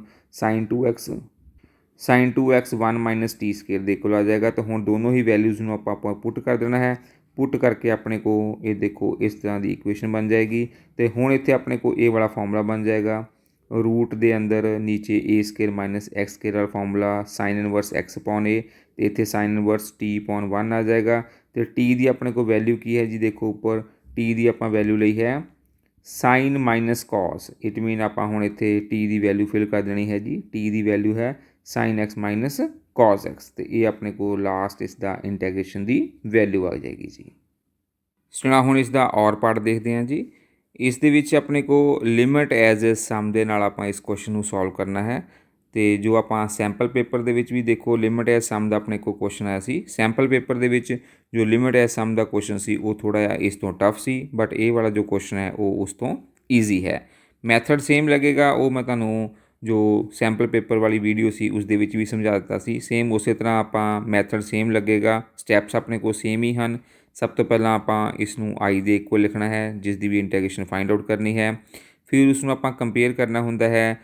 sin 2x 1 minus T square ਦੇ ਇਕੁਅਲ ਆ ਜਾਏਗਾ। ਤਾਂ ਹੁਣ ਦੋਨੋਂ ਹੀ ਵੈਲਿਊਜ਼ ਨੂੰ ਆਪਾਂ ਪੁੱਟ ਕਰ ਦੇਣਾ ਹੈ। ਪੁੱਟ ਕਰਕੇ ਆਪਣੇ ਕੋਲ ਇਹ ਦੇਖੋ ਇਸ ਤਰ੍ਹਾਂ ਦੀ ਇਕੁਏਸ਼ਨ ਬਣ ਜਾਏਗੀ। ਅਤੇ ਹੁਣ ਇੱਥੇ ਆਪਣੇ ਕੋਲ ਇਹ ਵਾਲਾ ਫਾਰਮੂਲਾ ਬਣ ਜਾਏਗਾ, ਰੂਟ ਦੇ ਅੰਦਰ ਨੀਚੇ a square minus x square ਵਾਲਾ formula sine inverse x upon a, ਅਤੇ ਇੱਥੇ ਸਾਈਨ ਇਨਵਰਸ ਟੀ ਅਪੋਨ 1 ਆ ਜਾਏਗਾ। ਅਤੇ ਟੀ ਦੀ ਆਪਣੇ ਕੋਲ ਵੈਲਿਊ ਕੀ ਹੈ ਜੀ, ਦੇਖੋ ਉੱਪਰ ਟੀ ਦੀ ਆਪਾਂ ਵੈਲਿਊ ਲਈ ਹੈ ਸਾਈਨ ਮਾਈਨਸ ਕੌਸ, ਇਟ ਮੀਨ ਆਪਾਂ ਹੁਣ ਇੱਥੇ ਟੀ ਦੀ ਵੈਲਿਊ ਫਿਲ ਕਰ ਦੇਣੀ ਹੈ ਜੀ। ਟੀ ਦੀ ਵੈਲਿਊ ਹੈ ਸਾਈਨ ਐਕਸ ਮਾਈਨਸ ਕੌਸ ਐਕਸ, ਅਤੇ ਇਹ ਆਪਣੇ ਕੋਲ ਲਾਸਟ ਇਸ ਦਾ ਇੰਟੈਗਰੇਸ਼ਨ ਦੀ ਵੈਲਿਊ ਆ ਜਾਏਗੀ ਜੀ। ਸੁਣਾ ਹੁਣ ਇਸ ਦਾ ਔਰ ਪਾਰਟ ਦੇਖਦੇ ਹਾਂ ਜੀ। ਇਸ ਦੇ ਵਿੱਚ ਆਪਣੇ ਕੋਲ ਲਿਮਿਟ ਐਜ਼ ਅ ਸਮ ਦੇ ਨਾਲ ਆਪਾਂ ਇਸ ਕੁਐਸਚਨ ਨੂੰ ਸੋਲਵ ਕਰਨਾ ਹੈ। ਅਤੇ ਜੋ ਆਪਾਂ ਸੈਂਪਲ ਪੇਪਰ ਦੇ ਵਿੱਚ ਵੀ ਦੇਖੋ ਲਿਮਿਟ ਐਜ਼ ਸਮ ਦਾ ਆਪਣੇ ਕੋਲ ਕੁਐਸਚਨ ਆਇਆ ਸੀ। ਸੈਂਪਲ ਪੇਪਰ ਦੇ ਵਿੱਚ ਜੋ ਲਿਮਿਟ ਐਜ਼ ਸਮ ਦਾ ਕੁਐਸਚਨ ਸੀ ਉਹ ਥੋੜ੍ਹਾ ਜਿਹਾ ਇਸ ਤੋਂ ਟਫ ਸੀ, ਬਟ ਇਹ ਵਾਲਾ ਜੋ ਕੁਐਸਚਨ ਹੈ ਉਹ ਉਸ ਤੋਂ ਈਜ਼ੀ ਹੈ। ਮੈਥਡ ਸੇਮ ਲੱਗੇਗਾ, ਉਹ ਮੈਂ ਤੁਹਾਨੂੰ ਜੋ ਸੈਂਪਲ ਪੇਪਰ ਵਾਲੀ ਵੀਡੀਓ ਸੀ ਉਸ ਦੇ ਵਿੱਚ ਵੀ ਸਮਝਾ ਦਿੱਤਾ ਸੀ। ਸੇਮ ਉਸੇ ਤਰ੍ਹਾਂ ਆਪਾਂ ਮੈਥਡ ਸੇਮ ਲੱਗੇਗਾ, ਸਟੈਪਸ ਆਪਣੇ ਕੋਲ ਸੇਮ ਹੀ ਹਨ। ਸਭ ਤੋਂ ਪਹਿਲਾਂ ਆਪਾਂ ਇਸ ਨੂੰ ਆਈ ਦੇ ਇਕੁਅਲ ਲਿਖਣਾ ਹੈ, ਜਿਸ ਦੀ ਵੀ ਇੰਟੈਗਰੇਸ਼ਨ ਫਾਈਂਡ ਆਊਟ ਕਰਨੀ ਹੈ। ਫਿਰ ਉਸ ਨੂੰ ਆਪਾਂ ਕੰਪੇਅਰ ਕਰਨਾ ਹੁੰਦਾ ਹੈ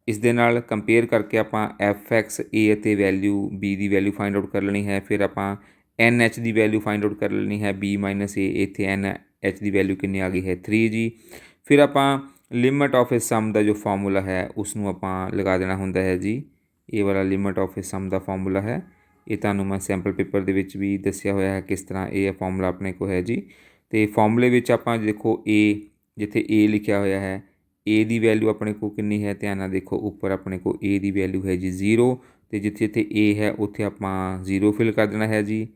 ਇਸ ਦੇ ਨਾਲ। ਕੰਪੇਅਰ ਕਰਕੇ ਆਪਾਂ ਐਫ ਐਕਸ ਏ ਅਤੇ ਵੈਲਿਊ ਬੀ ਦੀ ਵੈਲਿਊ ਫਾਈਂਡ ਆਊਟ ਕਰ ਲੈਣੀ ਹੈ। ਫਿਰ ਆਪਾਂ ਐਨ ਐਚ ਦੀ ਵੈਲਿਊ ਫਾਈਂਡ ਆਊਟ ਕਰ ਲੈਣੀ ਹੈ, ਬੀ ਮਾਈਨਸ ਏ, ਇੱਥੇ ਐਨ ਐਚ ਦੀ ਵੈਲਿਊ ਕਿੰਨੀ ਆ ਗਈ ਹੈ 3 ਜੀ। ਫਿਰ ਆਪਾਂ ਲਿਮਿਟ ਆਫ ਇਸ ਸਮ ਦਾ ਜੋ ਫਾਰਮੂਲਾ ਹੈ ਉਸ ਨੂੰ ਆਪਾਂ ਲਗਾ ਦੇਣਾ ਹੁੰਦਾ ਹੈ ਜੀ। ਇਹ ਵਾਲਾ ਲਿਮਿਟ ਆਫ ਇਸ ਸਮ ਦਾ ਫਾਰਮੂਲਾ ਹੈ, ਇਹ ਤੁਹਾਨੂੰ ਮੈਂ ਸੈਂਪਲ ਪੇਪਰ ਦੇ ਵਿੱਚ ਵੀ ਦੱਸਿਆ ਹੋਇਆ ਹੈ ਕਿਸ ਤਰ੍ਹਾਂ ਇਹ ਫਾਰਮੂਲਾ ਆਪਣੇ ਕੋਲ ਹੈ ਜੀ। ਅਤੇ ਫਾਰਮੂਲੇ ਵਿੱਚ ਆਪਾਂ ਦੇਖੋ ਏ, ਜਿੱਥੇ ਏ ਲਿਖਿਆ ਹੋਇਆ ਹੈ ਏ ਦੀ ਵੈਲਿਊ ਆਪਣੇ ਕੋਲ ਕਿੰਨੀ ਹੈ, ਧਿਆਨ ਨਾਲ ਦੇਖੋ ਉੱਪਰ ਆਪਣੇ ਕੋਲ ਏ ਦੀ ਵੈਲਿਊ ਹੈ ਜੀ 0, ਅਤੇ ਜਿੱਥੇ ਇੱਥੇ ਏ ਹੈ ਉੱਥੇ ਆਪਾਂ 0 ਫਿਲ ਕਰ ਦੇਣਾ ਹੈ ਜੀ।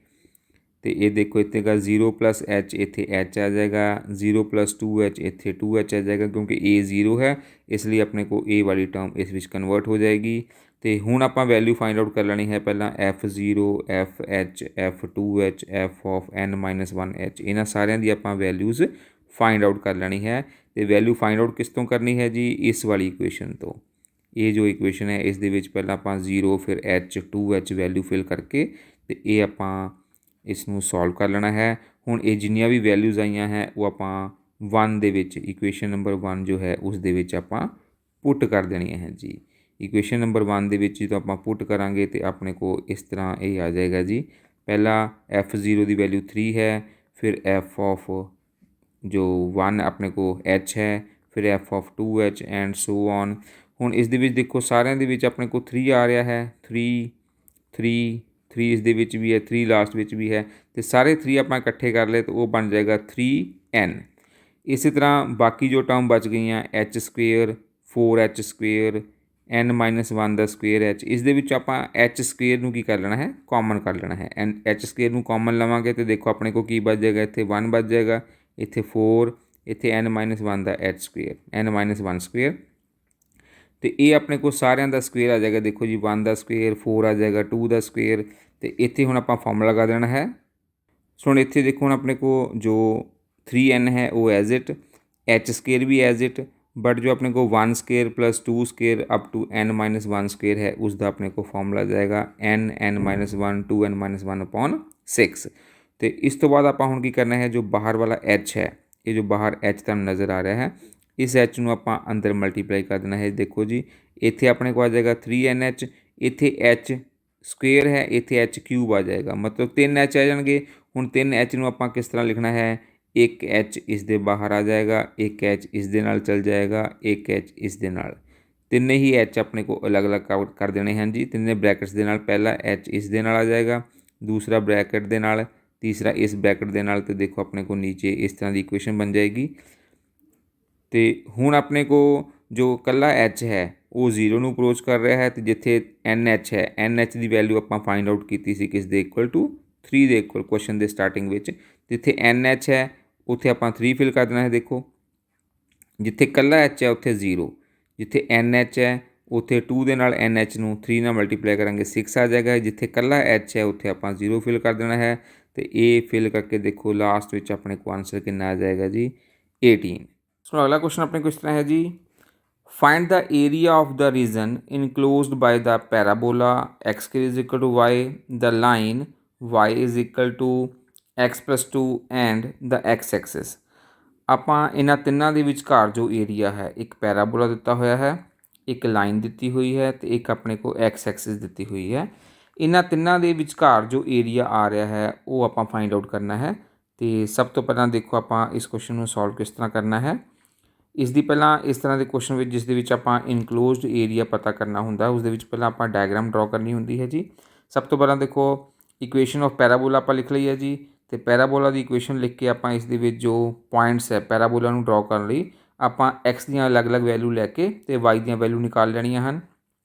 ਅਤੇ ਇਹ ਦੇਖੋ ਇੱਥੇ ਗਾ 0 ਪਲੱਸ ਐਚ, ਇੱਥੇ ਐਚ ਆ ਜਾਏਗਾ, 0 ਪਲੱਸ 2h ਇੱਥੇ 2h ਆ ਜਾਏਗਾ, ਕਿਉਂਕਿ ਏ 0 ਹੈ ਇਸ ਲਈ ਆਪਣੇ ਕੋਲ ਏ ਵਾਲੀ ਟਰਮ ਇਸ ਵਿੱਚ ਕਨਵਰਟ ਹੋ ਜਾਏਗੀ। ਅਤੇ ਹੁਣ ਆਪਾਂ ਵੈਲਿਊ ਫਾਈਂਡ ਆਊਟ ਕਰ ਲੈਣੀ ਹੈ ਪਹਿਲਾਂ F0, FH, F2h, F of n-1h, ਇਹਨਾਂ ਸਾਰਿਆਂ ਦੀ ਆਪਾਂ ਵੈਲਿਊਜ਼ ਫਾਈਂਡ ਆਊਟ ਕਰ ਲੈਣੀ ਹੈ। ਅਤੇ ਵੈਲਿਊ ਫਾਈਂਡ ਆਊਟ ਕਿਸ ਤੋਂ ਕਰਨੀ ਹੈ ਜੀ, ਇਸ ਵਾਲੀ ਇਕੁਏਸ਼ਨ ਤੋਂ। ਇਹ ਜੋ ਇਕੁਏਸ਼ਨ ਹੈ ਇਸ ਦੇ ਵਿੱਚ ਪਹਿਲਾਂ ਆਪਾਂ 0 ਫਿਰ h 2h ਵੈਲਿਊ ਫਿਲ ਕਰਕੇ ਅਤੇ ਇਹ ਆਪਾਂ ਇਸ ਨੂੰ ਸੋਲਵ ਕਰ ਲੈਣਾ ਹੈ। ਹੁਣ ਇਹ ਜਿੰਨੀਆਂ ਵੀ ਵੈਲਿਊਜ਼ ਆਈਆਂ ਹੈ ਉਹ ਆਪਾਂ 1 ਦੇ ਵਿੱਚ, ਇਕੁਏਸ਼ਨ ਨੰਬਰ 1 ਜੋ ਹੈ ਉਸ ਦੇ ਵਿੱਚ ਆਪਾਂ ਪੁੱਟ ਕਰ ਦੇਣੀਆਂ ਹੈ ਜੀ। ਇਕੁਏਸ਼ਨ ਨੰਬਰ 1 ਦੇ ਵਿੱਚ ਜਦੋਂ ਆਪਾਂ ਪੁੱਟ ਕਰਾਂਗੇ ਤਾਂ ਆਪਣੇ ਕੋਲ ਇਸ ਤਰ੍ਹਾਂ ਇਹ ਆ ਜਾਏਗਾ ਜੀ। ਪਹਿਲਾਂ F0 ਦੀ ਵੈਲਿਊ 3 ਹੈ, ਫਿਰ F ਆਫ ਜੋ 1 ਆਪਣੇ ਕੋਲ h ਹੈ, ਫਿਰ F of 2h and so on. ਹੁਣ ਇਸ ਦੇ ਵਿੱਚ ਦੇਖੋ ਸਾਰਿਆਂ ਦੇ ਵਿੱਚ ਆਪਣੇ ਕੋਲ 3 ਆ ਰਿਹਾ ਹੈ, 3 ਇਸ ਦੇ ਵਿੱਚ ਵੀ ਹੈ, 3 ਲਾਸਟ ਵਿੱਚ ਵੀ ਹੈ, ਅਤੇ ਸਾਰੇ 3 ਆਪਾਂ ਇਕੱਠੇ ਕਰ ਲਏ ਤਾਂ ਉਹ ਬਣ ਜਾਏਗਾ 3n। ਇਸੇ ਤਰ੍ਹਾਂ ਬਾਕੀ ਜੋ ਟਰਮ ਬਚ ਗਈਆਂ h square, 4h square, n-1 ਦਾ ਸਕੁਏਅਰ h, ਇਸ ਦੇ ਵਿੱਚ ਆਪਾਂ h ਸਕੁਏਅਰ ਨੂੰ ਕੀ ਕਰ ਲੈਣਾ ਹੈ, ਕਾਮਨ ਕਰ ਲੈਣਾ ਹੈ। h ਸਕੁਏਅਰ ਨੂੰ ਕਾਮਨ ਲਵਾਂਗੇ ਅਤੇ ਦੇਖੋ ਆਪਣੇ ਕੋਲ ਕੀ ਬਚ ਜਾਏਗਾ, ਇੱਥੇ 1 ਬਚ ਜਾਏਗਾ, ਇੱਥੇ 4, ਇੱਥੇ n-1 ਦਾ h ਸਕੁਏਅਰ, n-1 ਸਕੁਏਅਰ, ਅਤੇ ਇਹ ਆਪਣੇ ਕੋਲ ਸਾਰਿਆਂ ਦਾ ਸਕੁਏਅਰ ਆ ਜਾਏਗਾ। ਦੇਖੋ ਜੀ 1 ਦਾ ਸਕੁਏਅਰ, 4 ਆ ਜਾਏਗਾ, 2 ਦਾ ਸਕੁਏਅਰ, ਅਤੇ ਇੱਥੇ ਹੁਣ ਆਪਾਂ ਫਾਰਮੂਲਾ ਲਗਾ ਦੇਣਾ ਹੈ। ਸੋ ਹੁਣ ਇੱਥੇ ਦੇਖੋ ਹੁਣ ਆਪਣੇ ਕੋਲ ਜੋ 3n ਹੈ ਉਹ ਐਜ਼ ਇਟ, h ਸਕੁਏਅਰ ਵੀ ਐਜ਼ ਇਟ, ਬਟ ਜੋ ਆਪਣੇ ਕੋਲ 1 square plus 2 square up to n-1 square ਹੈ ਉਸ ਦਾ ਆਪਣੇ ਕੋਲ ਫਾਰਮੂਲਾ ਜਾਏਗਾ n-1 2n-1 ਅਪੋਨ 6। ਅਤੇ ਇਸ ਤੋਂ ਬਾਅਦ ਆਪਾਂ ਹੁਣ ਕੀ ਕਰਨਾ ਹੈ, ਜੋ ਬਾਹਰ ਵਾਲਾ h ਹੈ, ਇਹ ਜੋ ਬਾਹਰ h ਤੁਹਾਨੂੰ ਨਜ਼ਰ ਆ ਰਿਹਾ ਹੈ, ਇਸ h ਨੂੰ ਆਪਾਂ ਅੰਦਰ ਮਲਟੀਪਲਾਈ ਕਰ ਦੇਣਾ ਹੈ। ਦੇਖੋ ਜੀ ਇੱਥੇ ਆਪਣੇ ਕੋਲ ਆ ਜਾਏਗਾ 3nh, ਇੱਥੇ h ਸਕੁਏਅਰ ਹੈ, ਇੱਥੇ h ਕਿਊਬ ਆ ਜਾਏਗਾ, ਮਤਲਬ 3h ਆ ਜਾਣਗੇ। ਹੁਣ 3h ਨੂੰ ਆਪਾਂ ਕਿਸ ਤਰ੍ਹਾਂ ਲਿਖਣਾ ਹੈ, ਇੱਕ h ਇਸ ਦੇ ਬਾਹਰ ਆ ਜਾਏਗਾ, ਇੱਕ h ਇਸ ਦੇ ਨਾਲ ਚੱਲ ਜਾਏਗਾ, ਇੱਕ h ਇਸ ਦੇ ਨਾਲ, ਤਿੰਨੇ ਹੀ h ਆਪਣੇ ਕੋਲ ਅਲੱਗ-ਅਲੱਗ ਕਰ ਦੇਣੇ ਹਨ ਜੀ, ਤਿੰਨੇ ਬ੍ਰੈਕਟਸ ਦੇ ਨਾਲ। ਪਹਿਲਾ h ਇਸ ਦੇ ਨਾਲ ਆ ਜਾਏਗਾ, ਦੂਸਰਾ ਬ੍ਰੈਕਟ ਦੇ ਨਾਲ, ਤੀਸਰਾ ਇਸ ਬ੍ਰੈਕਟ ਦੇ ਨਾਲ, ਅਤੇ ਦੇਖੋ ਆਪਣੇ ਕੋਲ ਨੀਚੇ ਇਸ ਤਰ੍ਹਾਂ ਦੀ ਇਕੁਏਸ਼ਨ ਬਣ ਜਾਏਗੀ। ਅਤੇ ਹੁਣ ਆਪਣੇ ਕੋਲ ਜੋ ਇਕੱਲਾ h ਹੈ ਉਹ 0 ਨੂੰ ਅਪਰੋਚ ਕਰ ਰਿਹਾ ਹੈ, ਅਤੇ ਜਿੱਥੇ nh ਹੈ, nh ਦੀ ਵੈਲਿਊ ਆਪਾਂ ਫਾਈਂਡ ਆਊਟ ਕੀਤੀ ਸੀ ਕਿਸ ਦੇ ਇਕੁਅਲ ਟੂ 3 ਦੇ ਇਕੁਅਲ, ਕੁਐਸਚਨ ਦੇ ਸਟਾਰਟਿੰਗ ਵਿੱਚ। ਜਿੱਥੇ nh ਹੈ ਉੱਥੇ ਆਪਾਂ 3 ਫਿਲ ਕਰ ਦੇਣਾ ਹੈ। ਦੇਖੋ ਜਿੱਥੇ ਇਕੱਲਾ h ਹੈ ਉੱਥੇ 0, ਜਿੱਥੇ nh ਹੈ ਉੱਥੇ 2 ਦੇ ਨਾਲ nh ਨੂੰ 3 ਨਾਲ ਮਲਟੀਪਲਾਈ ਕਰਾਂਗੇ 6 ਆ ਜਾਏਗਾ, ਜਿੱਥੇ ਇਕੱਲਾ h ਹੈ ਉੱਥੇ ਆਪਾਂ 0 ਫਿਲ ਕਰ ਦੇਣਾ ਹੈ। तो ये फिल करके देखो लास्ट में अपने को आंसर कितना आ जाएगा जी 18। सो अगला क्वेश्चन अपने को इस तरह है जी, find the area of the region enclosed by the parabola x is equal to y, the line y is equal to x+2 and the x axis. ਆਪਾਂ ਇਹਨਾਂ ਤਿੰਨਾਂ ਦੇ ਵਿਚਕਾਰ ਜੋ ਏਰੀਆ ਹੈ, ਇੱਕ ਪੈਰਾਬੋਲਾ ਦਿੱਤਾ ਹੋਇਆ ਹੈ, ਇੱਕ ਲਾਈਨ ਦਿੱਤੀ ਹੋਈ ਹੈ ਤੇ ਇੱਕ ਆਪਣੇ ਕੋਲ ਐਕਸ ਐਕਸਿਸ ਦਿੱਤੀ ਹੋਈ ਹੈ। ਇਹਨਾਂ ਤਿੰਨਾਂ ਦੇ ਵਿਚਕਾਰ ਜੋ ਏਰੀਆ ਆ ਰਿਹਾ ਹੈ ਉਹ ਆਪਾਂ ਫਾਈਂਡ ਆਊਟ ਕਰਨਾ ਹੈ। ਤੇ ਸਭ ਤੋਂ ਪਹਿਲਾਂ ਦੇਖੋ ਆਪਾਂ ਇਸ ਕੁਐਸਚਨ ਨੂੰ ਸੋਲਵ ਕਿਸ ਤਰ੍ਹਾਂ ਕਰਨਾ ਹੈ। ਇਸ ਦੀ ਪਹਿਲਾਂ ਇਸ ਤਰ੍ਹਾਂ ਦੇ ਕੁਐਸਚਨ ਵਿੱਚ ਜਿਸ ਦੇ ਵਿੱਚ ਆਪਾਂ ਇਨਕਲੋਜ਼ਡ ਏਰੀਆ ਪਤਾ ਕਰਨਾ ਹੁੰਦਾ, ਉਸ ਦੇ ਵਿੱਚ ਪਹਿਲਾਂ ਆਪਾਂ ਡਾਇਗਰਾਮ ਡਰਾ ਕਰਨੀ ਹੁੰਦੀ ਹੈ ਜੀ। ਸਭ ਤੋਂ ਪਹਿਲਾਂ ਦੇਖੋ ਇਕੁਏਸ਼ਨ ਆਫ ਪੈਰਾਬੋਲਾ ਆਪਾਂ ਲਿਖ ਲਈ ਹੈ ਜੀ, ਤੇ ਪੈਰਾਬੋਲਾ ਦੀ ਇਕੁਏਸ਼ਨ ਲਿਖ ਕੇ ਆਪਾਂ ਇਸ ਦੇ ਵਿੱਚ ਜੋ ਪੁਆਇੰਟਸ ਹੈ ਪੈਰਾਬੋਲਾ ਨੂੰ ਡਰਾ ਕਰਨ ਲਈ ਆਪਾਂ ਐਕਸ ਦੀਆਂ ਅਲੱਗ-ਅਲੱਗ ਵੈਲਿਊ ਲੈ ਕੇ ਤੇ ਵਾਈ ਦੀਆਂ ਵੈਲਿਊ ਨਿਕਾਲ ਲੈਣੀਆਂ ਹਨ।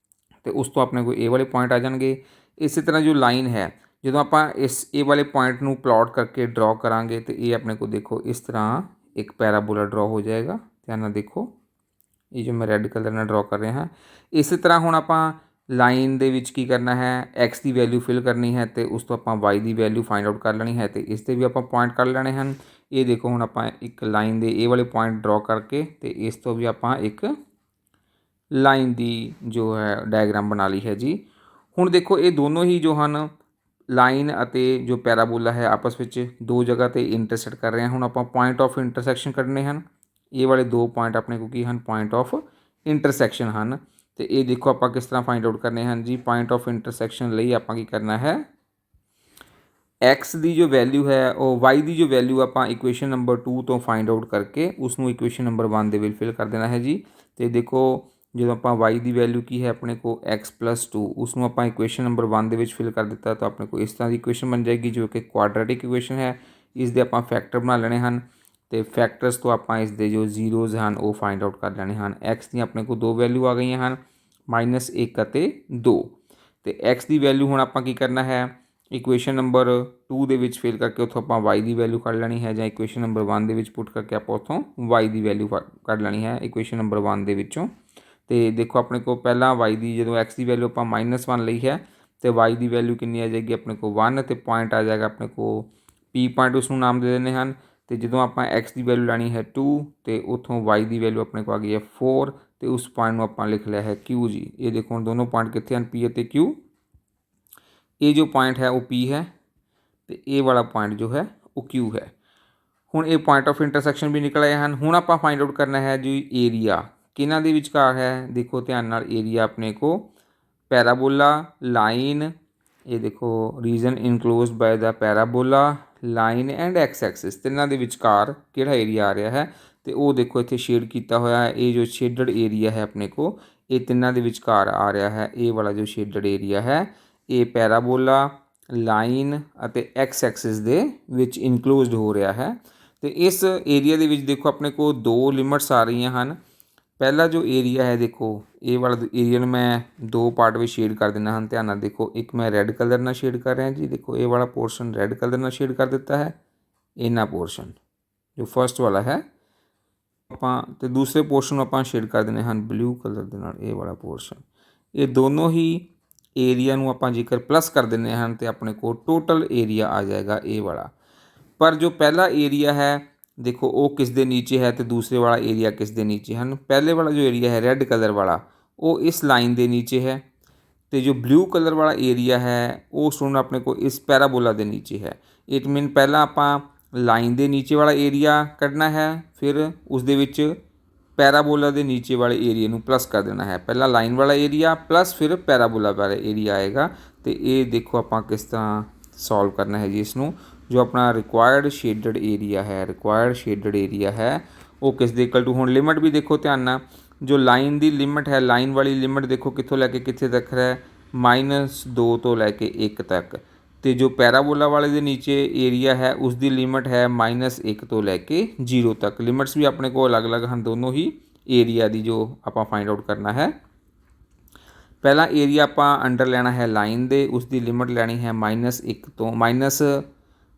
ਤੇ ਉਸ ਤੋਂ ਆਪਣੇ ਕੋਲ ਇਹ ਵਾਲੇ ਪੁਆਇੰਟ ਆ ਜਾਣਗੇ। ਇਸੇ ਤਰ੍ਹਾਂ ਜੋ ਲਾਈਨ ਹੈ, ਜਦੋਂ ਆਪਾਂ ਇਸ ਇਹ ਵਾਲੇ ਪੁਆਇੰਟ ਨੂੰ ਪਲਾਟ ਕਰਕੇ ਡਰਾ ਕਰਾਂਗੇ ਤੇ ਇਹ ਆਪਣੇ ਕੋਲ ਦੇਖੋ ਇਸ ਤਰ੍ਹਾਂ ਇੱਕ ਪੈਰਾਬੋਲਾ ਡਰਾ ਹੋ ਜਾਏਗਾ। ਧਿਆਨ ਨਾਲ ਦੇਖੋ, ਇਹ ਜੋ ਮੈਂ ਰੈੱਡ ਕਲਰ ਨਾਲ ਡਰਾ ਕਰ ਰਿਹਾ ਹਾਂ। ਇਸੇ ਤਰ੍ਹਾਂ ਹੁਣ ਆਪਾਂ ਲਾਈਨ ਦੇ ਵਿੱਚ ਕੀ ਕਰਨਾ ਹੈ, ਐਕਸ ਦੀ ਵੈਲਿਊ ਫਿਲ ਕਰਨੀ ਹੈ ਤੇ ਉਸ ਤੋਂ ਆਪਾਂ ਵਾਈ ਦੀ ਵੈਲਿਊ ਫਾਈਂਡ ਆਊਟ ਕਰ ਲੈਣੀ ਹੈ ਤੇ ਇਸ 'ਤੇ ਵੀ ਆਪਾਂ ਪੁਆਇੰਟ ਕਰ ਲੈਣੇ ਹਨ। ਇਹ ਦੇਖੋ ਹੁਣ ਆਪਾਂ ਇੱਕ ਲਾਈਨ ਦੇ ਇਹ ਵਾਲੇ ਪੁਆਇੰਟ ਡਰਾ ਕਰਕੇ ਤੇ ਇਸ ਤੋਂ ਵੀ ਆਪਾਂ ਇੱਕ ਲਾਈਨ ਦੀ ਜੋ ਹੈ ਡਾਇਗਰਾਮ ਬਣਾ ਲਈ ਹੈ ਜੀ। ਹੁਣ ਦੇਖੋ ਇਹ ਦੋਨੋਂ ਹੀ ਜੋ ਹਨ ਲਾਈਨ ਅਤੇ ਜੋ ਪੈਰਾਬੋਲਾ ਹੈ ਆਪਸ ਵਿੱਚ ਦੋ ਜਗ੍ਹਾ 'ਤੇ ਇੰਟਰਸੈਕਟ ਕਰ ਰਹੇ ਹਨ। ਹੁਣ ਆਪਾਂ ਪੁਆਇੰਟ ਆਫ ਇੰਟਰਸੈਕਸ਼ਨ ਕੱਢਣੇ ਹਨ। ਇਹ ਵਾਲੇ ਦੋ ਪੁਆਇੰਟ ਆਪਣੇ ਕੋਲ ਕੀ ਹਨ, ਪੁਆਇੰਟ ਆਫ ਇੰਟਰਸੈਕਸ਼ਨ ਹਨ। ਤੇ ਇਹ ਦੇਖੋ ਆਪਾਂ ਕਿਸ ਤਰ੍ਹਾਂ ਫਾਈਂਡ ਆਊਟ ਕਰਨੇ ਹਨ ਜੀ। ਪੁਆਇੰਟ ਆਫ ਇੰਟਰਸੈਕਸ਼ਨ ਲਈ ਆਪਾਂ ਕੀ ਕਰਨਾ ਹੈ, ਐਕਸ ਦੀ ਜੋ ਵੈਲਿਊ ਹੈ ਉਹ ਵਾਈ ਦੀ ਜੋ ਵੈਲਿਊ ਆਪਾਂ ਇਕੁਏਸ਼ਨ ਨੰਬਰ 2 ਤੋਂ ਫਾਈਂਡ ਆਊਟ ਕਰਕੇ ਉਸ ਨੂੰ ਇਕੁਏਸ਼ਨ ਨੰਬਰ 1 ਦੇ ਵਿੱਚ ਫਿਲ ਕਰ ਦੇਣਾ ਹੈ ਜੀ। ਤੇ ਦੇਖੋ ਜਦੋਂ ਆਪਾਂ ਵਾਈ ਦੀ ਵੈਲਿਊ ਕੀ ਹੈ ਆਪਣੇ ਕੋਲ x+2, ਉਸ ਨੂੰ ਆਪਾਂ ਇਕੁਏਸ਼ਨ ਨੰਬਰ 1 ਦੇ ਵਿੱਚ ਫਿਲ ਕਰ ਦਿੱਤਾ ਤਾਂ ਆਪਣੇ ਕੋਲ ਇਸ ਤਰ੍ਹਾਂ ਦੀ ਇਕੁਏਸ਼ਨ ਬਣ ਜਾਏਗੀ ਜੋ ਕਿ ਕੁਆਡਰੈਟਿਕ ਇਕੁਏਸ਼ਨ ਹੈ। ਇਸ ਦੇ ਆਪਾਂ ਫੈਕਟਰ ਬਣਾ ਲੈਣੇ ਹਨ ਤੇ ਫੈਕਟਰਸ ਤੋਂ ਆਪਾਂ ਇਸ ਦੇ ਜੋ ਜ਼ੀਰੋਜ਼ ਹਨ ਉਹ ਫਾਈਂਡ ਆਊਟ ਕਰ ਲੈਣੇ ਹਨ। ਐਕਸ ਦੀਆਂ ਆਪਣੇ ਕੋਲ ਦੋ ਵੈਲਿਊ ਆ ਗਈਆਂ ਹਨ, -1 ਅਤੇ 2। ਤੇ ਐਕਸ ਦੀ ਵੈਲਿਊ ਹੁਣ ਆਪਾਂ ਕੀ ਕਰਨਾ ਹੈ, ਇਕੁਏਸ਼ਨ ਨੰਬਰ 2 ਦੇ ਵਿੱਚ ਫਿਲ ਕਰਕੇ ਉੱਥੋਂ ਆਪਾਂ ਵਾਈ ਦੀ ਵੈਲਿਊ ਕੱਢ ਲੈਣੀ ਹੈ, ਜਾਂ ਇਕੁਏਸ਼ਨ ਨੰਬਰ 1 ਦੇ ਵਿੱਚ ਪੁੱਟ ਕਰਕੇ ਆਪਾਂ ਉੱਥੋਂ ਵਾਈ ਦੀ ਵੈਲਿਊ ਕੱਢ ਲੈਣੀ ਹੈ ਇਕੁਏਸ਼ਨ ਨੰਬਰ 1 ਦੇ ਵਿੱਚੋਂ। ਤੇ ਦੇਖੋ ਆਪਣੇ ਕੋਲ ਪਹਿਲਾਂ ਵਾਈ ਦੀ ਜਦੋਂ ਐਕਸ ਦੀ ਵੈਲਿਊ ਆਪਾਂ -1 ਲਈ ਹੈ ਤੇ ਵਾਈ ਦੀ ਵੈਲਿਊ ਕਿੰਨੀ ਆ ਜਾਏਗੀ ਆਪਣੇ ਕੋਲ 1 ਤੇ ਪੁਆਇੰਟ ਆ ਜਾਏਗਾ ਆਪਣੇ ਕੋਲ ਪੀ ਪੁਆਇੰਟ, ਉਸ ਨੂੰ ਨਾਮ ਦੇ ਦਿੰਦੇ ਹਨ। ਤੇ ਜਦੋਂ ਆਪਾਂ ਐਕਸ ਦੀ ਵੈਲਿਊ ਲੈਣੀ ਹੈ 2 ਤੇ ਉੱਥੋਂ ਵਾਈ ਦੀ ਵੈਲਿਊ ਆਪਣੇ ਕੋਲ ਆ ਗਈ ਹੈ 4 ਤੇ ਉਸ ਪੁਆਇੰਟ ਨੂੰ ਆਪਾਂ ਲਿਖ ਲਿਆ ਹੈ ਕਿਊ ਜੀ। ਇਹ ਦੇਖੋ ਹੁਣ ਦੋਨੋਂ ਪੁਆਇੰਟ ਕਿੱਥੇ ਹਨ, ਪੀ ਅਤੇ ਕਿਊ। ਇਹ ਜੋ ਪੁਆਇੰਟ ਹੈ ਉਹ ਪੀ ਹੈ ਤੇ ਇਹ ਵਾਲਾ ਪੁਆਇੰਟ ਜੋ ਹੈ ਉਹ ਕਿਊ ਹੈ। ਹੁਣ ਇਹ ਪੁਆਇੰਟ ਆਫ ਇੰਟਰਸੈਕਸ਼ਨ ਵੀ ਨਿਕਲ ਆਏ ਹਨ। ਹੁਣ ਆਪਾਂ ਫਾਈਂਡ ਆਊਟ ਕਰਨਾ ਹੈ ਜੀ ਏਰੀਆ ਕਿਹਨਾਂ ਦੇ ਵਿਚਕਾਰ ਹੈ। ਦੇਖੋ ਧਿਆਨ ਨਾਲ, ਏਰੀਆ ਆਪਣੇ ਕੋਲ ਪੈਰਾਬੋਲਾ, ਲਾਈਨ, ਇਹ ਦੇਖੋ region enclosed by the parabola, line and x axis, ਤਿੰਨਾਂ ਦੇ ਵਿਚਕਾਰ ਕਿਹੜਾ ਏਰੀਆ ਆ ਰਿਹਾ ਹੈ ਤੇ ਉਹ ਦੇਖੋ ਇੱਥੇ ਸ਼ੇਡ ਕੀਤਾ ਹੋਇਆ ਹੈ। ਇਹ ਜੋ ਸ਼ੇਡਡ ਏਰੀਆ ਹੈ ਆਪਣੇ ਕੋਲ ਇਹ ਤਿੰਨਾਂ ਦੇ ਵਿਚਕਾਰ ਆ ਰਿਹਾ ਹੈ। ਇਹ ਵਾਲਾ ਜੋ ਸ਼ੇਡਡ ਏਰੀਆ ਹੈ ਇਹ ਪੈਰਾਬੋਲਾ, ਲਾਈਨ ਅਤੇ ਐਕਸ ਐਕਸਿਸ ਦੇ ਵਿੱਚ ਇਨਕਲੋਜ਼ਡ ਹੋ ਰਿਹਾ ਹੈ। ਤੇ ਇਸ ਏਰੀਆ ਦੇ ਵਿੱਚ ਦੇਖੋ ਆਪਣੇ ਕੋਲ ਦੋ ਲਿਮਿਟਸ ਆ ਰਹੀਆਂ ਹਨ। ਪਹਿਲਾ ਜੋ ਏਰੀਆ ਹੈ ਦੇਖੋ ਇਹ ਵਾਲਾ ਏਰੀਆ ਨੂੰ ਮੈਂ ਦੋ ਪਾਰਟ ਵਿੱਚ ਸ਼ੇਡ ਕਰ ਦਿੰਦਾ ਹਾਂ। ਧਿਆਨ ਨਾਲ ਦੇਖੋ, ਇੱਕ ਮੈਂ ਰੈੱਡ ਕਲਰ ਨਾਲ ਸ਼ੇਡ ਕਰ ਰਿਹਾ ਜੀ। ਦੇਖੋ ਇਹ ਵਾਲਾ ਪੋਰਸ਼ਨ ਰੈੱਡ ਕਲਰ ਨਾਲ ਸ਼ੇਡ ਕਰ ਦਿੱਤਾ ਹੈ, ਇਹਨਾਂ ਪੋਰਸ਼ਨ ਜੋ ਫਸਟ ਵਾਲਾ ਹੈ ਆਪਾਂ, ਤੇ ਦੂਸਰੇ ਪੋਰਸ਼ਨ ਨੂੰ ਆਪਾਂ ਸ਼ੇਡ ਕਰ ਦਿੰਦੇ ਹਨ ਬਲੂ ਕਲਰ ਦੇ ਨਾਲ, ਇਹ ਵਾਲਾ ਪੋਰਸ਼ਨ। ਇਹ ਦੋਨੋਂ ਹੀ ਏਰੀਆ ਨੂੰ ਆਪਾਂ ਜੇਕਰ ਪਲੱਸ ਕਰ ਦਿੰਦੇ ਹਨ ਤੇ ਆਪਣੇ ਕੋਲ ਟੋਟਲ ਏਰੀਆ ਆ ਜਾਏਗਾ ਇਹ ਵਾਲਾ। ਪਰ ਜੋ ਪਹਿਲਾ ਏਰੀਆ ਹੈ ਦੇਖੋ ਉਹ ਕਿਸ ਦੇ ਨੀਚੇ ਹੈ ਤੇ ਦੂਸਰੇ ਵਾਲਾ ਏਰੀਆ ਕਿਸ ਦੇ ਨੀਚੇ ਹਨ। ਪਹਿਲੇ ਵਾਲਾ ਜੋ ਏਰੀਆ ਹੈ ਰੈੱਡ ਕਲਰ ਵਾਲਾ ਉਹ ਇਸ ਲਾਈਨ ਦੇ ਨੀਚੇ ਹੈ ਤੇ ਜੋ ਬਲੂ ਕਲਰ ਵਾਲਾ ਏਰੀਆ ਹੈ ਉਹ ਸੁਣ ਆਪਣੇ ਕੋਲ ਇਸ ਪੈਰਾਬੋਲਾ ਦੇ ਨੀਚੇ ਹੈ। ਇਟ ਮੀਨ ਪਹਿਲਾਂ ਆਪਾਂ ਲਾਈਨ ਦੇ ਨੀਚੇ ਵਾਲਾ ਏਰੀਆ ਕੱਢਣਾ ਹੈ, ਫਿਰ ਉਸ ਦੇ ਵਿੱਚ ਪੈਰਾਬੋਲਾ ਦੇ ਨੀਚੇ ਵਾਲੇ ਏਰੀਆ ਨੂੰ ਪਲੱਸ ਕਰ ਦੇਣਾ ਹੈ। ਪਹਿਲਾਂ ਲਾਈਨ ਵਾਲਾ ਏਰੀਆ ਪਲੱਸ ਫਿਰ ਪੈਰਾਬੋਲਾ ਵਾਲਾ ਏਰੀਆ ਆਏਗਾ। ਤੇ ਇਹ ਦੇਖੋ ਆਪਾਂ ਕਿਸ ਤਰ੍ਹਾਂ ਸੋਲਵ ਕਰਨਾ ਹੈ ਜੀ ਇਸ ਨੂੰ। ਜੋ ਆਪਣਾ ਰਿਕੁਆਇਰਡ ਸ਼ੇਡਡ ਏਰੀਆ ਹੈ ਉਹ ਕਿਸ ਦੇ ਇਕੁਅਲ ਟੂ, ਹੁਣ ਲਿਮਿਟ ਵੀ ਦੇਖੋ ਧਿਆਨ ਨਾਲ, ਜੋ ਲਾਈਨ ਦੀ ਲਿਮਿਟ ਹੈ, ਲਾਈਨ ਵਾਲੀ ਲਿਮਿਟ ਦੇਖੋ ਕਿੱਥੋਂ ਲੈ ਕੇ ਕਿੱਥੇ ਤੱਕ ਹੈ, -2 ਤੋਂ ਲੈ ਕੇ 1 ਤੱਕ। ਤੇ ਜੋ ਪੈਰਾਬੋਲਾ ਵਾਲੇ ਦੇ ਨੀਚੇ ਏਰੀਆ ਹੈ ਉਸ ਦੀ ਲਿਮਿਟ ਹੈ -1 ਤੋਂ ਲੈ ਕੇ 0 ਤੱਕ। ਲਿਮਿਟਸ ਵੀ ਆਪਣੇ ਕੋਲ ਅਲੱਗ-ਅਲੱਗ ਹਨ ਦੋਨੋਂ ਹੀ ਏਰੀਆ ਦੀ, ਜੋ ਆਪਾਂ ਫਾਈਂਡ ਆਊਟ ਕਰਨਾ ਹੈ। ਪਹਿਲਾ ਏਰੀਆ ਆਪਾਂ ਅੰਡਰ ਲੈਣਾ ਹੈ ਲਾਈਨ ਦੇ, ਉਸ ਦੀ ਲਿਮਿਟ ਲੈਣੀ ਹੈ -1 ਤੋਂ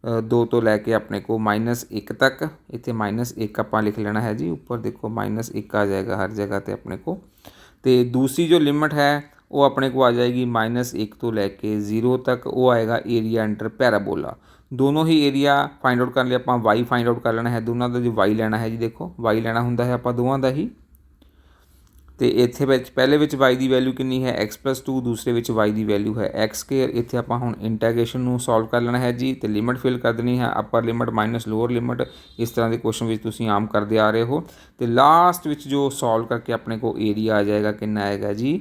-2 ਤੋਂ ਲੈ ਕੇ ਆਪਣੇ ਕੋਲ -1 ਤੱਕ। ਇੱਥੇ -1 ਆਪਾਂ ਲਿਖ ਲੈਣਾ ਹੈ ਜੀ, ਉੱਪਰ ਦੇਖੋ -1 ਆ ਜਾਏਗਾ ਹਰ ਜਗ੍ਹਾ 'ਤੇ ਆਪਣੇ ਕੋਲ। ਤੇ ਦੂਸਰੀ ਜੋ ਲਿਮਿਟ ਹੈ वो अपने को आ जाएगी -1 तो लैके 0 तक, वो आएगा एरिया अंडर पैराबोला। दोनों ही एरिया फाइंड आउट करने लिए ਆਪਾਂ वाई फाइंड आउट कर लेना है, दोनों का जो वाई लेना है जी, देखो वाई लेना ਹੁੰਦਾ है ਆਪਾਂ ਦੋਵਾਂ ਦਾ ਹੀ। तो इत्थे विच पहले विच वाई की वैल्यू कितनी है x+2, दूसरे विच वाई की वैल्यू है x²। इत्थे आपां हुण इंटैग्रेशन नूं सॉल्व कर लेना है जी, तो लिमिट फिल कर देनी है, अपर लिमिट माइनस लोअर लिमिट। इस तरह के क्वेश्चन विच तुसीं आम करते आ रहे हो। तो लास्ट विच जो सॉल्व करके अपने को एरिया आ जाएगा, कितना आएगा जी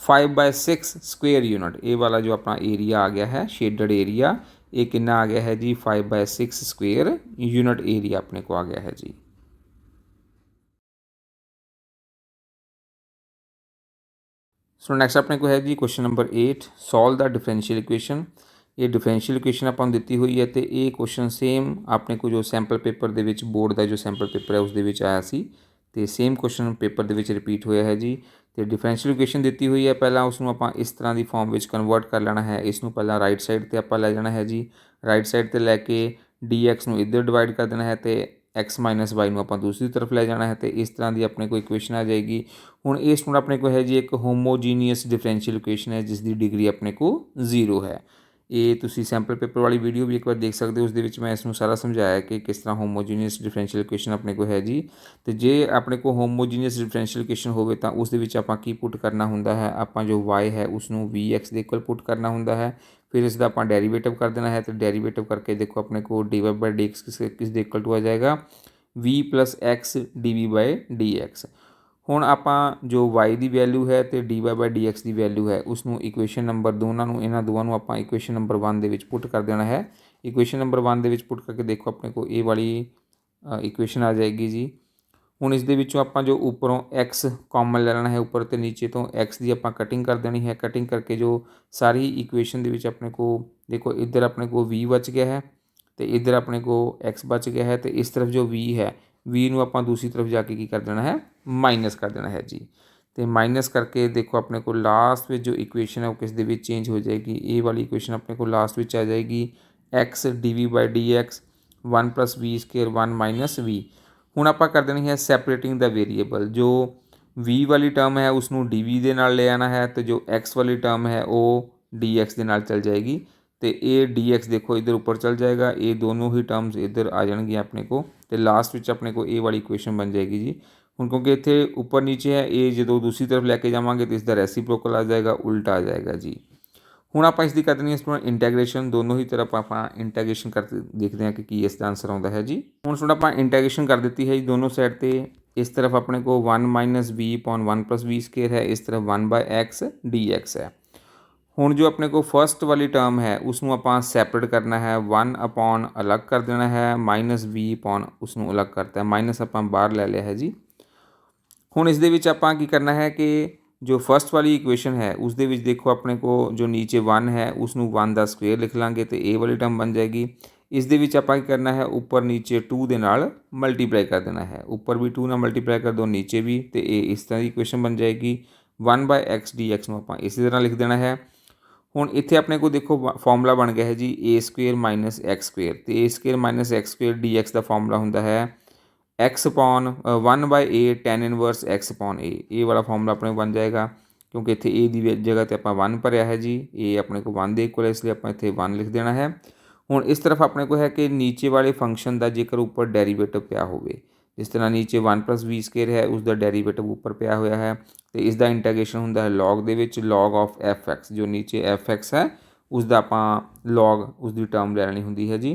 5/6 स्क्वेयर यूनिट। ये वाला जो अपना एरिया आ गया है शेडड एरिया, ये कितना आ गया है जी 5/6 स्क्वेयर यूनिट एरिया अपने को आ गया है जी। सो नैक्सट अपने को है जी question number 8, solve the differential equation. ये डिफरेंशियल इक्वेशन ਆਪਾਂ ਨੂੰ ਦਿੱਤੀ ਹੋਈ ਹੈ ਤੇ ਇਹ क्वेश्चन सेम ਆਪਣੇ को जो सैंपल पेपर ਦੇ ਵਿੱਚ बोर्ड का जो सैंपल पेपर है उसਦੇ ਵਿੱਚ ਆਇਆ ਸੀ ਤੇ सेम क्वेश्चन पेपर ਦੇ ਵਿੱਚ ਰਿਪੀਟ ਹੋਇਆ ਹੈ ਜੀ। ਤੇ डिफरेंशियल इक्वेशन ਦਿੱਤੀ ਹੋਈ ਹੈ, ਪਹਿਲਾਂ ਉਸ ਨੂੰ ਆਪਾਂ ਇਸ ਤਰ੍ਹਾਂ ਦੀ ਫਾਰਮ ਵਿੱਚ ਕਨਵਰਟ ਕਰ ਲੈਣਾ ਹੈ। ਇਸ ਨੂੰ ਪਹਿਲਾਂ ਰਾਈਟ ਸਾਈਡ ਤੇ ਆਪਾਂ ਲੈ ਜਾਣਾ ਹੈ ਜੀ, ਰਾਈਟ ਸਾਈਡ ਤੇ ਲੈ ਕੇ dx ਨੂੰ ਇੱਧਰ ਡਿਵਾਈਡ ਕਰ ਦੇਣਾ ਹੈ ਤੇ x माइनस वाई ਨੂੰ ਆਪਾਂ दूसरी तरफ ले जाना है। तो इस तरह की अपने को इक्वेशन आ जाएगी। हुण ये स्टूडेंट अपने को है जी एक होमोजीनियस डिफरेंशियल इक्वेशन है जिसकी डिग्री अपने को 0 है। ये तुसी सैंपल पेपर वाली वीडियो भी एक बार देख सकते हो, उसदे विच मैं इसनूं सारा समझाया कि किस तरह होमोजीनियस डिफरेंशियल इक्वेशन अपने को है जी। तो जे अपने को होमोजीनियस डिफरेंशियल इक्वेशन होवे तां उस दे विच आपां की पुट करना हुंदा है, आपां जो y है उसनूं vx दे इक्वल पुट करना हुंदा है। फिर इसका आपां डेरीवेटिव कर देना है, तो डेरीवेटिव करके देखो अपने को dy/dx किस दे इक्वल टू आ जाएगा v+x dv/dx। ਹੁਣ ਆਪਾਂ जो y की वैल्यू है तो dy/dx की वैल्यू है उसनों इक्वेशन नंबर दोनों इन्हों दोनों आप इक्वेशन नंबर 1 के पुट कर देना है। इक्वेशन नंबर 1 के पुट करके देखो अपने को ये वाली इक्वेशन आ जाएगी जी। हुण इस दे विचों आपां जो उपरों x कॉमन ले लेना है, ऊपर तो नीचे तो x की आपां कटिंग कर देनी है। कटिंग करके जो सारी इक्वेशन दे विच अपने को देखो इधर अपने को v बच गया है तो इधर अपने को x बच गया है। तो इस तरफ जो v है v नूं आपां दूसरी तरफ जाके की कर देना है माइनस कर देना है जी। तो माइनस करके देखो अपने को लास्ट में जो इक्वेशन है वो किस दे विच चेंज हो जाएगी, ये वाली इक्वेशन अपने को लास्ट में आ जाएगी x dv/dx 1+v² 1 - v। हुण आपां कर देनी है सैपरेटिंग द वेरीएबल, जो v वाली टर्म है उसनूं dv दे नाल ले आना है, तो जो x वाली टर्म है वो dx दे नाल चल जाएगी। तो ये dx देखो इधर ऊपर चल जाएगा, ये दोनों ही टर्म्स इधर आ जाएंगी अपने को। तो लास्ट में अपने को ये वाली इक्वेशन बन जाएगी जी। हुण क्योंकि इत्थे ऊपर नीचे है, ये जो दूसरी तरफ लैके जावांगे तो इसका रेसिप्रोकल आ जाएगा, उल्टा आ जाएगा जी। हुण आपां इसकी कर देनी है स्टूडेंट इंटैग्रेशन, दोनों ही तरफ आपां इंटैग्रेशन कर देखते हैं कि इसका आंसर आता है जी। हुण स्टूडेंट आपां इंटैग्रेशन कर दी है जी दोनों साइड ते। इस तरफ अपने को 1 - v/1+v² है, इस तरफ 1/x dx है। हुण जो अपने को फर्स्ट वाली टर्म है उसनूं आपां सैपरेट करना है, 1 अलग कर देना है, -v उसनूं अलग करता है, माइनस आपां बाहर ले लिया है जी। हुण इस दे विच आपां की करना है कि जो फर्स्ट वाली इक्वेशन है उस दे विच देखो अपने को जो नीचे 1 है उसनूं 1 का स्क्वेयर लिख लांगे तो ये वाली टर्म बन जाएगी। इस दे विच आपां की करना है ऊपर नीचे 2 दे नाल मल्टीप्लाई कर देना है, ऊपर भी 2 नाल मल्टीप्लाई कर दो नीचे भी, तो ये इस तरह की इक्वेशन बन जाएगी। 1/x dx नूं आपां इसी तरह लिख देना है। हुण इत्थे अपने को देखो फॉर्मूला बन गया है जी a² - x²। तो a² - x² dx का फॉर्मूला हुंदा है x/1/a tan इनवर्स x/a। ये वाला फॉर्मूला अपने बन जाएगा क्योंकि इत्थे a की जगह पर आपां 1 भरिया है जी, a अपने को 1 दे इक्वल है, इसलिए आपां इत्थे 1 लिख देना है। हुण इस तरफ अपने को है कि नीचे वाले फंक्शन का जेकर ऊपर डेरीवेटिव पिया होवे, जिस तरह नीचे 1+v² है उसका डेरीवेटिव ऊपर पिया होया है, तो इसका इंटैग्रेशन हुंदा है log they which, log of f(x), जो नीचे f(x) है उसका आपां लॉग उसकी टर्म ले लेनी हुंदी है जी।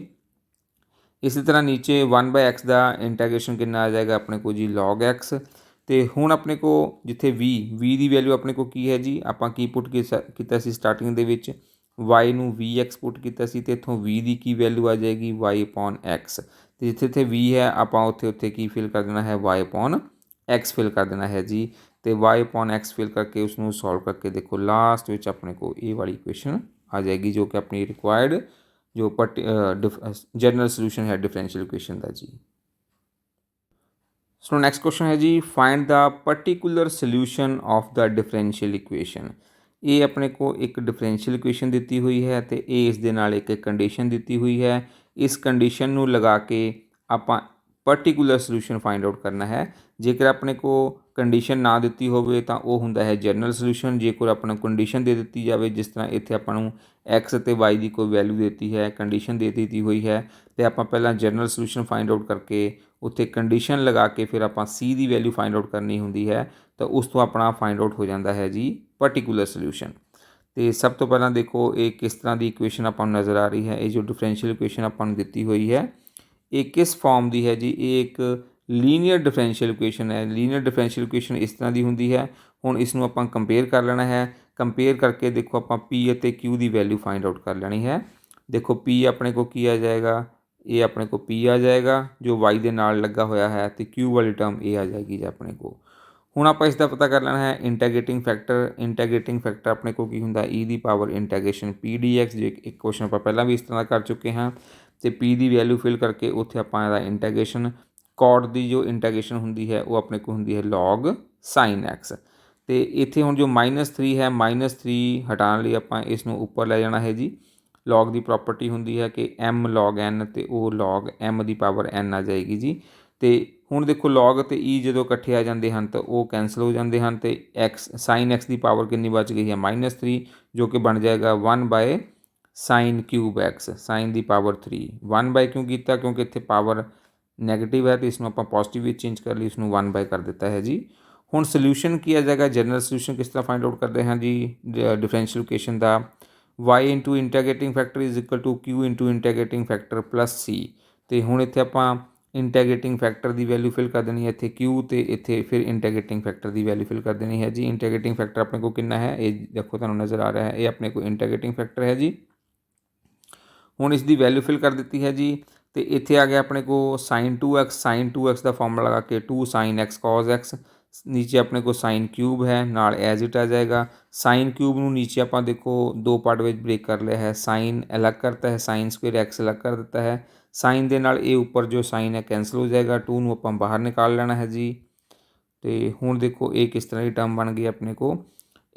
इसी तरह नीचे 1/x का इंटैग्रेशन कितना आ जाएगा अपने को जी log x। तो हुण अपने को जिथे v की वैल्यू अपने को की है जी, आपां की पुट किया सी स्टार्टिंग दे विच y नूं vx पुट किया सी, तो इत्थों v की की वैल्यू आ जाएगी y/x। तो जिथे जिथे v है आपां उत्थे उत्थे की फिल कर देना है y/x फिल कर देना है जी। तो y/x फिल करके उसनूं सॉल्व करके देखो लास्ट में अपने को ये वाली इक्वेशन आ जाएगी जो कि अपनी रिक्वायर्ड जो जनरल सोल्यूशन है डिफरेंशियल इक्वेशन का जी। सो नैक्सट क्वेश्चन है जी find the particular solution of the differential equation. ये अपने को एक डिफरेंशियल इक्वेशन दी हुई है तो ये इस दे नाल एक कंडीशन दी हुई है। इस कंडीशन नूं लगा के आपां पर्टिकुलर सोल्यूशन फाइंड आउट करना है। जेकर अपने को कंडीशन ना दिती होवे तां ओह हुंदा है जनरल सोल्यूशन। जेकर अपना कंडीशन दे दित्ती जावे, जिस तरह इत्थे आपां नूं एक्स ते वाई की कोई वैल्यू देती है, कंडीशन दे दित्ती हुई है, तो आपां पहलां जनरल सोल्यूशन फाइंड आउट करके उत्थे कंडीशन लगा के फिर आपां सी की वैल्यू फाइंड आउट करनी हुंदी है, तो उस तो अपना फाइंड आउट हो जाता है जी पर्टिकुलर सोल्यूशन। तो सब तो पहलां देखो ये किस तरह की इक्वेशन आपां नूं नज़र आ रही है। ये जो डिफरेंशियल इक्वेशन आपां नूं दित्ती हुई है, ये किस फॉर्म की है जी? ये एक लीनियर डिफरेंशियल इक्वेशन है। लीनियर डिफरेंशियल इक्वेशन इस तरह की होंगी है। हुण इसनूं आपां कंपेयर कर लेना है। कंपेयर करके देखो आपां पी अते क्यू की वैल्यू फाइंड आउट कर लेनी है। देखो पी अपने को की आ जाएगा, ये अपने को पी आ जाएगा जो वाई के नाल लगा होया है, तो क्यू वाली टर्म ये आ जाएगी जी अपने को। हुण आपां इसका पता कर लेना है इंटैग्रेटिंग फैक्टर। इंटैग्रेटिंग फैक्टर अपने को की हुंदा ई दी power integration p d x. जो एक क्वेश्चन आपां पहलां भी इस तरह कर चुके हैं। तो पी की वैल्यू फिल करके उत्थे आपां इहदा इंटैग्रेशन कॉट की जो इंटैग्रेशन हुंदी है वो अपने को हुंदी है लॉग साइन एक्स। तो इत्थे हुण जो -3 है, -3 हटाने लई आपां इसनूं उपर लै जाना है जी। लॉग की प्रॉपर्टी हुंदी है कि एम लॉग एन, तो वो लॉग एम की पावर एन आ जाएगी जी। तो हुण देखो लॉग तो ई जो इकट्ठे आ जाते हैं तो वो कैंसल हो जाते हैं, तो एक्स साइन एक्स की पावर कितनी बच गई है -3, जो कि बन जाएगा 1 साइन क्यूब एक्स। साइन की पावर 3 1 क्यों किया? क्योंकि इत्थे पावर नैगेटिव है, तो इसमें आप पॉजिटिव चेंज कर ली, इसमें 1 कर दिता है जी। हुण सोल्यूशन की आ जाएगा जनरल सोल्यूशन किस तरह फाइंड आउट करते हैं जी डिफरेंशियल इक्वेशन का। Y into integrating factor is equal to q into integrating factor plus c. तो हुण इत्थे आपां इंटैग्रेटिंग फैक्टर की वैल्यू फिल कर देनी है, इत्थे क्यू, तो इत्थे फिर इंटैग्रेटिंग फैक्टर की वैल्यू फिल कर देनी है जी। इंटैग्रेटिंग फैक्टर अपने को कितना है, ये देखो तुहानूं नज़र आ रहा है, ये अपने को इंटैग्रेटिंग फैक्टर है जी। हुण इसकी वैल्यू फिल कर दी है जी। तो इत्थे आ गया अपने को साइन 2x। साइन 2x का फॉर्मूला लगा के 2 साइन एक्स कॉज एक्स। नीचे अपने को साइन क्यूब है नाल एज इट आ जाएगा। साइन क्यूब नूं नीचे आपां देखो दो पार्ट में ब्रेक कर लिया है। साइन अलग करता है, साइन स्क्वेयर एक्स अलग कर देता है। साइन दे नाल ये ऊपर जो साइन है कैंसल हो जाएगा, 2 नूं आपां बाहर निकाल लेना है जी। तो हुण देखो ये किस तरह की टर्म बन गई अपने को,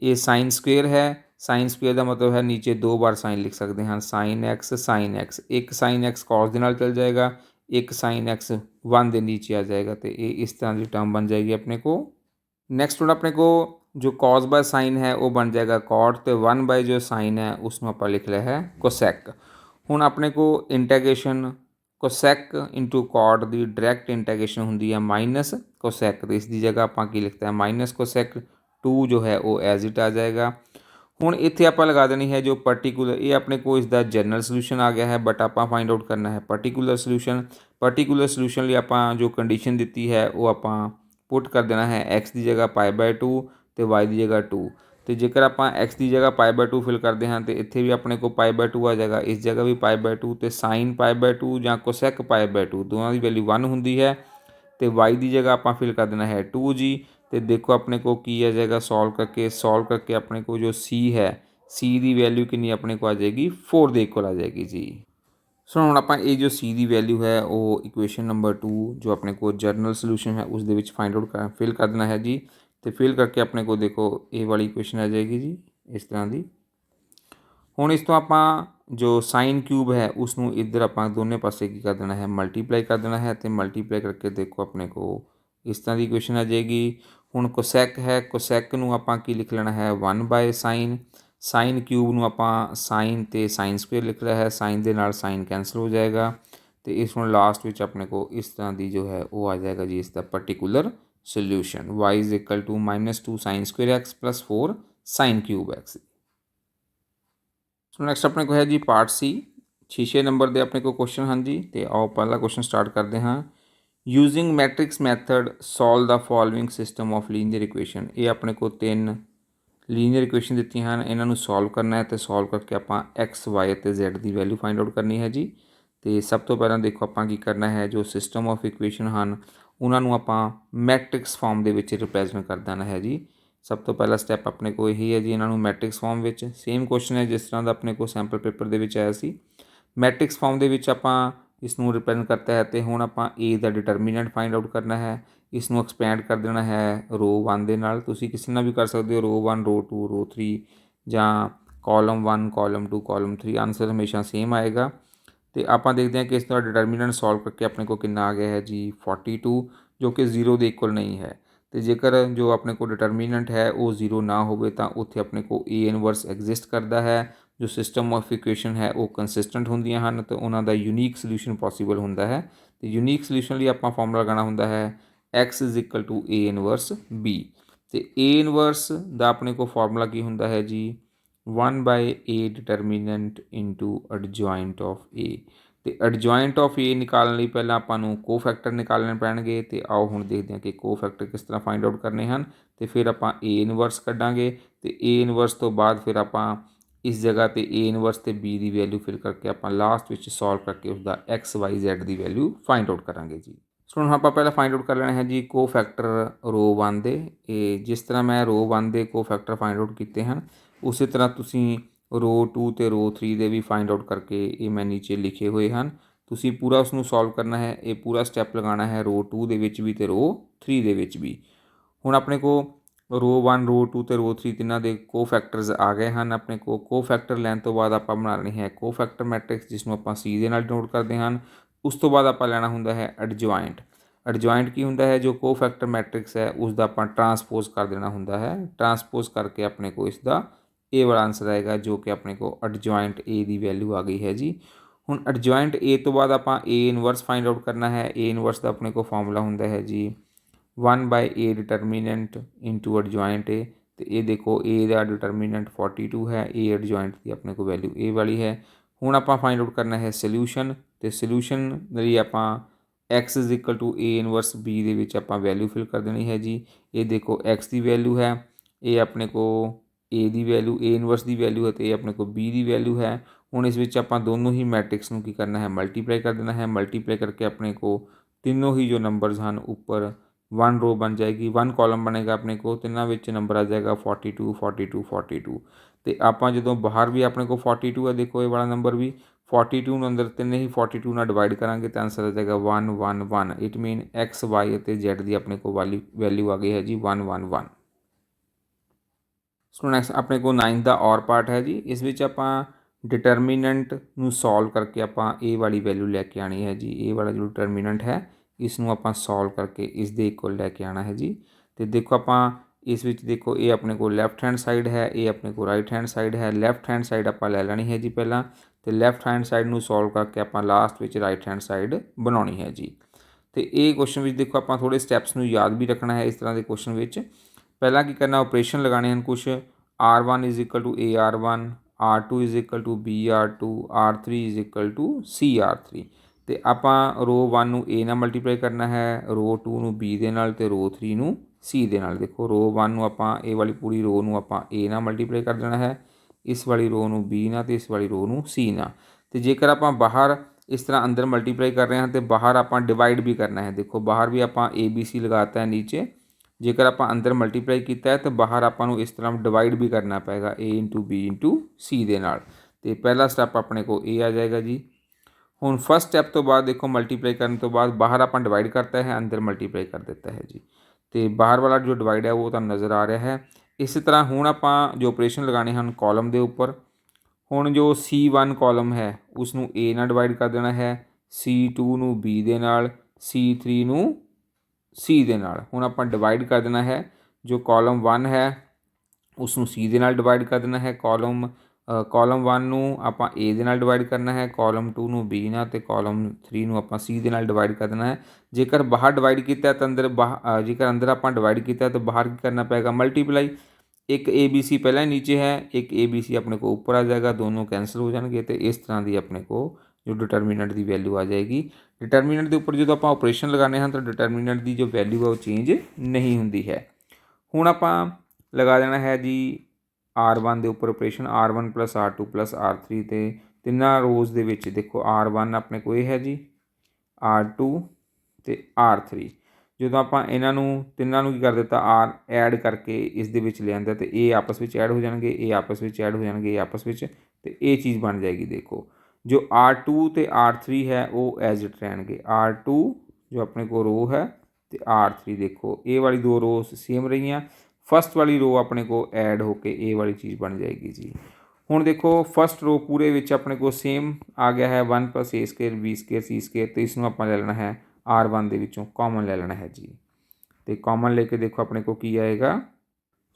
ये साइन स्क्वेयर है। साइन स्क्वेयर का मतलब है नीचे दो बार साइन लिख सकते हैं, साइन एक्स। एक साइन एक्स कॉस के नाल चल जाएगा, एक साइन एक्स 1 के नीचे आ जाएगा, तो ये इस तरह की टर्म बन जाएगी अपने को। नैक्सट हुण अपने को जो कॉस बाय साइन है वो बन जाएगा कॉट, तो 1 बाय जो साइन है उसमें आप लिख लिया है कोसैक। हुण अपने को इंटैग्रेशन कोसैक इंटू कॉट की डायरैक्ट इंटैग्रेशन होंगी है माइनस कोसैक। तो इसकी जगह आप लिखते हैं माइनस कोसैक 2 जो है वो एज इट आ जाएगा। हुण इत्थे आपां लगा देनी है जो पर्टिकुलर, ये अपने को इसका जनरल सोल्यूशन आ गया है, बट आपां फाइंड आउट करना है पर्टिकुलर सोल्यूशन। पर्टिकुलर सोल्यूशन लिए आपां जो कंडीशन दी है वो आपां पुट कर देना है एक्स की जगह π/2 तो वाई की जगह 2। तो जेकर आप एक्स की जगह π/2 फिल करते हैं तो इत्थे भी अपने को π/2 आ जाएगा, इस जगह भी π/2। तो साइन π/2 या कोसैक π/2 दोनों की वैल्यू 1 होंगी है। तो वाई की जगह आप फिल कर देना है 2 जी। तो देखो अपने को की आ जाएगा सॉल्व करके अपने को जो सी है, सी की वैल्यू कितनी अपने को आ जाएगी 4 के इक्वल आ जाएगी जी। सो हुण आपां ये जो सी की वैल्यू है वो इक्वेशन नंबर 2 जो अपने को जरनल सोल्यूशन है उस दे विच फाइंड आउट कर फिल कर देना है जी। तो फिल करके अपने को देखो ये वाली इक्वेशन आ जाएगी जी इस तरह की। हुण इस तो आपां जो साइन क्यूब है उसनूं इधर आपां दोनों पासे की कर देना है मल्टीप्लाई कर देना है, तो मल्टीप्लाई करके देखो अपने को इस तरह की इक्वेशन आ जाएगी। हुण कोसैक है, कोसैक नूं आपां की लिख लेना है 1/साइन। साइन क्यूब नूं आपां साइन ते साइन स्क्वेयर लिख रहा है, साइन दे नाल साइन कैंसल हो जाएगा। तो इस हुण लास्ट विच अपने को इस तरह की जो है वो आ जाएगा जी इसका particular solution y is equal to -2 sine square X plus 4 sine cube X. So next अपने को है जी पार्ट सी 6 नंबर के अपने को क्वेश्चन हाँ जी। तो आओ पहला क्वेश्चन स्टार्ट करते हैं। Using matrix method solve the following system of linear equation. ये अपने को 3 लीनियर इक्वेशन दी हैं, इन्हों सॉल्व करना है। तो सॉल्व करके आप एक्स वाई और Z की वैल्यू फाइंड आउट करनी है जी। तो सब तो पहला देखो आप की करना है जो सिस्टम ऑफ इक्वेशन हैं उन्होंने आप मैट्रिक्स फॉर्म के रिप्रैजेंट कर देना है जी। सब तो पहला स्टैप अपने को यही है जी, इन्हों मैट्रिक्स फॉर्म में सेम क्वेश्चन है जिस तरह का अपने को सैंपल पेपर के आया सी। मैट्रिक्स फॉर्म के आप इसनों रिप्रैजेंट करता है। तो हुण आप ए का डिटरमीनेंट फाइंड आउट करना है, इसनों एक्सपैंड कर देना है रो 1 के नाल। तुसीं किसी ना भी कर सकते हो, रो 1 रो 2 रो 3 जां कॉलम 1 कॉलम 2 कॉलम 3, आंसर हमेशा सेम आएगा। तो आप देखते हैं कि इसका डिटर्मिनेंट सॉल्व करके अपने को कितना आ गया है जी 42, जो कि 0 के इक्वल नहीं है। तो जेकर जो अपने को डिटर्मिनेंट है वो 0 ना होवे तो उत्थे अपने को ए इनवर्स एग्जिस्ट करता है। जो सिस्टम ऑफ इक्वेशन है वो कंसिस्टेंट होंदियां हैं तो उन्होंने यूनीक सोल्यूशन पॉसीबल होंदा है। तो यूनीक सोल्यूशन लिए आप फॉर्मूला लगाना होंदा है X is equal to A inverse B. तो ए इनवर्स का अपने को फॉर्मूला की होंदा है जी 1/a डिटरमीनेंट इंटू एडजॉइंट ऑफ ए। तो एडजॉइंट ऑफ ए निकालने लिए पहले आपां को फैक्टर निकालने पैणगे। तो आओ हुण देखते हैं कि को फैक्टर किस तरह फाइंड आउट करने हैं। तो फिर आपां ए इनवर्स कड्डांगे तो ए इनवर्स तो बाद फिर आपां इस जगह पर ए इनवर्स तो बी की वैल्यू फिल करके आपां लास्ट में सॉल्व करके उसका एक्स वाई जैड की वैल्यू फाइंड आउट करांगे जी। सो हुण आपां पहले फाइंड आउट कर लेना है जी को फैक्टर रो 1 दे। जिस तरह मैं रो 1 दे को फैक्टर फाइंड आउट किए हैं उस तरह तुसीं रो 2 तो रो 3 दे भी फाइंड आउट करके ये मैं नीचे लिखे हुए हैं। तुसीं पूरा उसनूं सॉल्व करना है, ये पूरा स्टैप लगाना है रो 2 दे विच भी तो रो 3 दे विच भी। हुण अपने को रो 1 रो 2 तो रो 3 तिन्हां दे को फैक्टर्स आ गए हैं। अपने को फैक्टर लैन तो बाद आपां बना लेनी है को फैक्टर मैट्रिक्स जिसनूं आपां सी दे नाल डिनोट करते हैं। उस तो बाद आपां लैना हुंदा है एडजॉइंट। एडजॉइंट की हुंदा है जो को फैक्टर मैट्रिक्स है उसका आपां ट्रांसपोज कर देना हुंदा है। ट्रांसपोज करके अपने को इसका ए वाला आंसर आएगा जो कि अपने को एडजॉइंट ए की वैल्यू आ गई है जी। हुण एडजॉइंट ए तो बाद आपां ए इनवर्स फाइंड आउट करना है। ए इनवर्स का अपने को फॉर्मूला हुंदा है जी 1/a डिटरमीनेंट इंटू एडजॉइंट ए। तो ये देखो ए का डिटरमीनेंट 42 है, ए एडजॉइंट की अपने को वैल्यू ए वाली है। हुण आपां फाइंड आउट करना है सोल्यूशन। तो सोल्यूशन लई आपां x is equal to A inverse b दे विच आपां वैल्यू फिल कर देनी है जी। ये देखो एक्स की वैल्यू है, ये अपने को ए की वैल्यू ए इनवर्स की वैल्यू है तो ये अपने को बी की वैल्यू है। हुण इस विच आपां दोनों ही मैट्रिक्स नूं की करना है मल्टीप्लाई कर देना है। मल्टीप्लाई करके अपने को तीनों ही जो नंबर्स हैं ऊपर 1 रो बन जाएगी, 1 कॉलम बनेगा। अपने को तिन्हां विच नंबर आ जाएगा 42 42 42। तो आपां जदों बाहर भी अपने को 42 है, देखो ये वाला नंबर भी 42 नूं अंदर तिन्ने ही 42 नाल डिवाइड करांगे तो आंसर आ जाएगा 1 1 1। इट मीन एक्स वाई और जैड की अपने को वैल्यू आ गई है जी 1 1 1। सो नैक्सट अपने को 9 का और पार्ट है जी। इस विच आपां डिटरमीनेंट नूं सॉल्व करके आपां ए वाली वैल्यू लैके आनी है जी। ए वाला जो डिटरमीनेंट है इसनूं आपां सॉल्व करके इस दे इक्वल लैके आना है जी। तो देखो आपां इस विच देखो ये अपने को लैफ्ट हैंड साइड है, ये अपने को राइट हैंड साइड है। लैफ्ट हैंड साइड आपां लै लैनी है जी पहला। तो लैफ्ट हैंड साइड नूं सॉल्व करके आपां लास्ट विच राइट हैंड साइड बनाउणी है जी। तो ये क्वेश्चन में देखो आपां थोड़े स्टैप्स नूं याद भी रखना है। इस तरह के क्वेश्चन विच पहला की करना ऑपरेशन लगाने हैं कुछ R1 is equal to AR1, R2 is equal to BR2, R3 is equal to CR3। तो आपां रो 1 नूं A नाल मल्टीप्लाई करना है, रो 2 नूं B दे नाल ते रो 3 नूं C दे नाल। देखो रो 1 नूं आपां ए वाली पूरी रो नूं आपां A नाल मल्टीप्लाई कर देना है, इस वाली रो नूं B नाल ते इस वाली रो नूं C नाल। तो जेकर आपां बाहर इस तरह अंदर मल्टीप्लाई कर रहे हैं तो बाहर आपां डिवाइड भी करना है। देखो बाहर भी आपां ABC लगाता है नीचे। जेकर आप अंदर मल्टीप्लाई किया है तो बाहर आपां इस तरह डिवाइड भी करना पेगा A into B into C दे नाल। तो पहला स्टैप अपने को A आ जाएगा जी। हुण फस्ट स्टैप तो बाद देखो मल्टीप्लाई करने तो बाद बाहर आपां डिवाइड करता है, अंदर मल्टीप्लाई कर देता है जी। तो बाहर वाला जो डिवाइड है वो तुहानूं नज़र आ रहा है। इस तरह हुण आपां जो ऑपरेशन लगाने हैं कॉलम के उपर। हुण जो C1 कॉलम है उसनूं A नाल डिवाइड कर देना है, C2 नूं B दे नाल, C3 नूं C दे नाल। हुण आपां डिवाइड कर देना है जो कॉलम 1 है उसनूं C दे नाल डिवाइड कर देना है। कॉलम 1 नूं आपां A दे नाल डिवाइड करना है, कॉलम 2 नूं B नाल ते कॉलम 3 नूं आपां C दे नाल डिवाइड कर देना है। जेकर बाहर डिवाइड किया तो अंदर जेकर अंदर आपां डिवाइड किया तो बाहर की करना पेगा मल्टीप्लाई। एक ABC पहला ही नीचे है, एक ABC अपने को ऊपर आ जाएगा, दोनों कैंसल हो जाएंगे। तो इस तरह की अपने को जो डिटरमीनेंट की वैल्यू आ जाएगी। डिटरमीनेंट के उपर जो आप ऑपरेशन लगाने हैं तो डिटरमीनेंट की जो वैल्यू है वो चेंज नहीं होंदी है। हुण आपां लगा देना है जी R1 के उपर operation R1 plus R2 plus R3 तो तिन्ना रोज़ दे विच देखो R1 अपने को है जी, R2 तो R3। जो आपां इन्हां नूं तिन्नां नूं की कर दिता आर ऐड करके इस दे विच ले आंदा तो ये आपस में ऐड हो जाएंगे, ये आपस में ऐड हो जाएंगे, ये आपस में तो ये चीज़ बन जाएगी। देखो जो R2 तो R3 है वो एज इट रहेंगे। R2 जो अपने को रो है तो R3 देखो ए वाली दो रो सेम रही। फस्ट वाली रो अपने को ऐड होके ए वाली चीज़ बन जाएगी जी। ਹੁਣ ਦੇਖੋ फस्ट रो पूरे ਵਿੱਚ ਆਪਣੇ ਕੋਲ ਸੇਮ ਆ ਗਿਆ ਹੈ 1 + a² b² c² ਤੇ ਇਸ ਨੂੰ ਆਪਾਂ ਲੈ ਲੈਣਾ ਹੈ R1 ਦੇ ਵਿੱਚੋਂ ਕਾਮਨ ਲੈ ਲੈਣਾ ਹੈ ਜੀ। ਤੇ ਕਾਮਨ ਲੈ ਕੇ ਦੇਖੋ ਆਪਣੇ ਕੋਲ ਕੀ ਆਏਗਾ।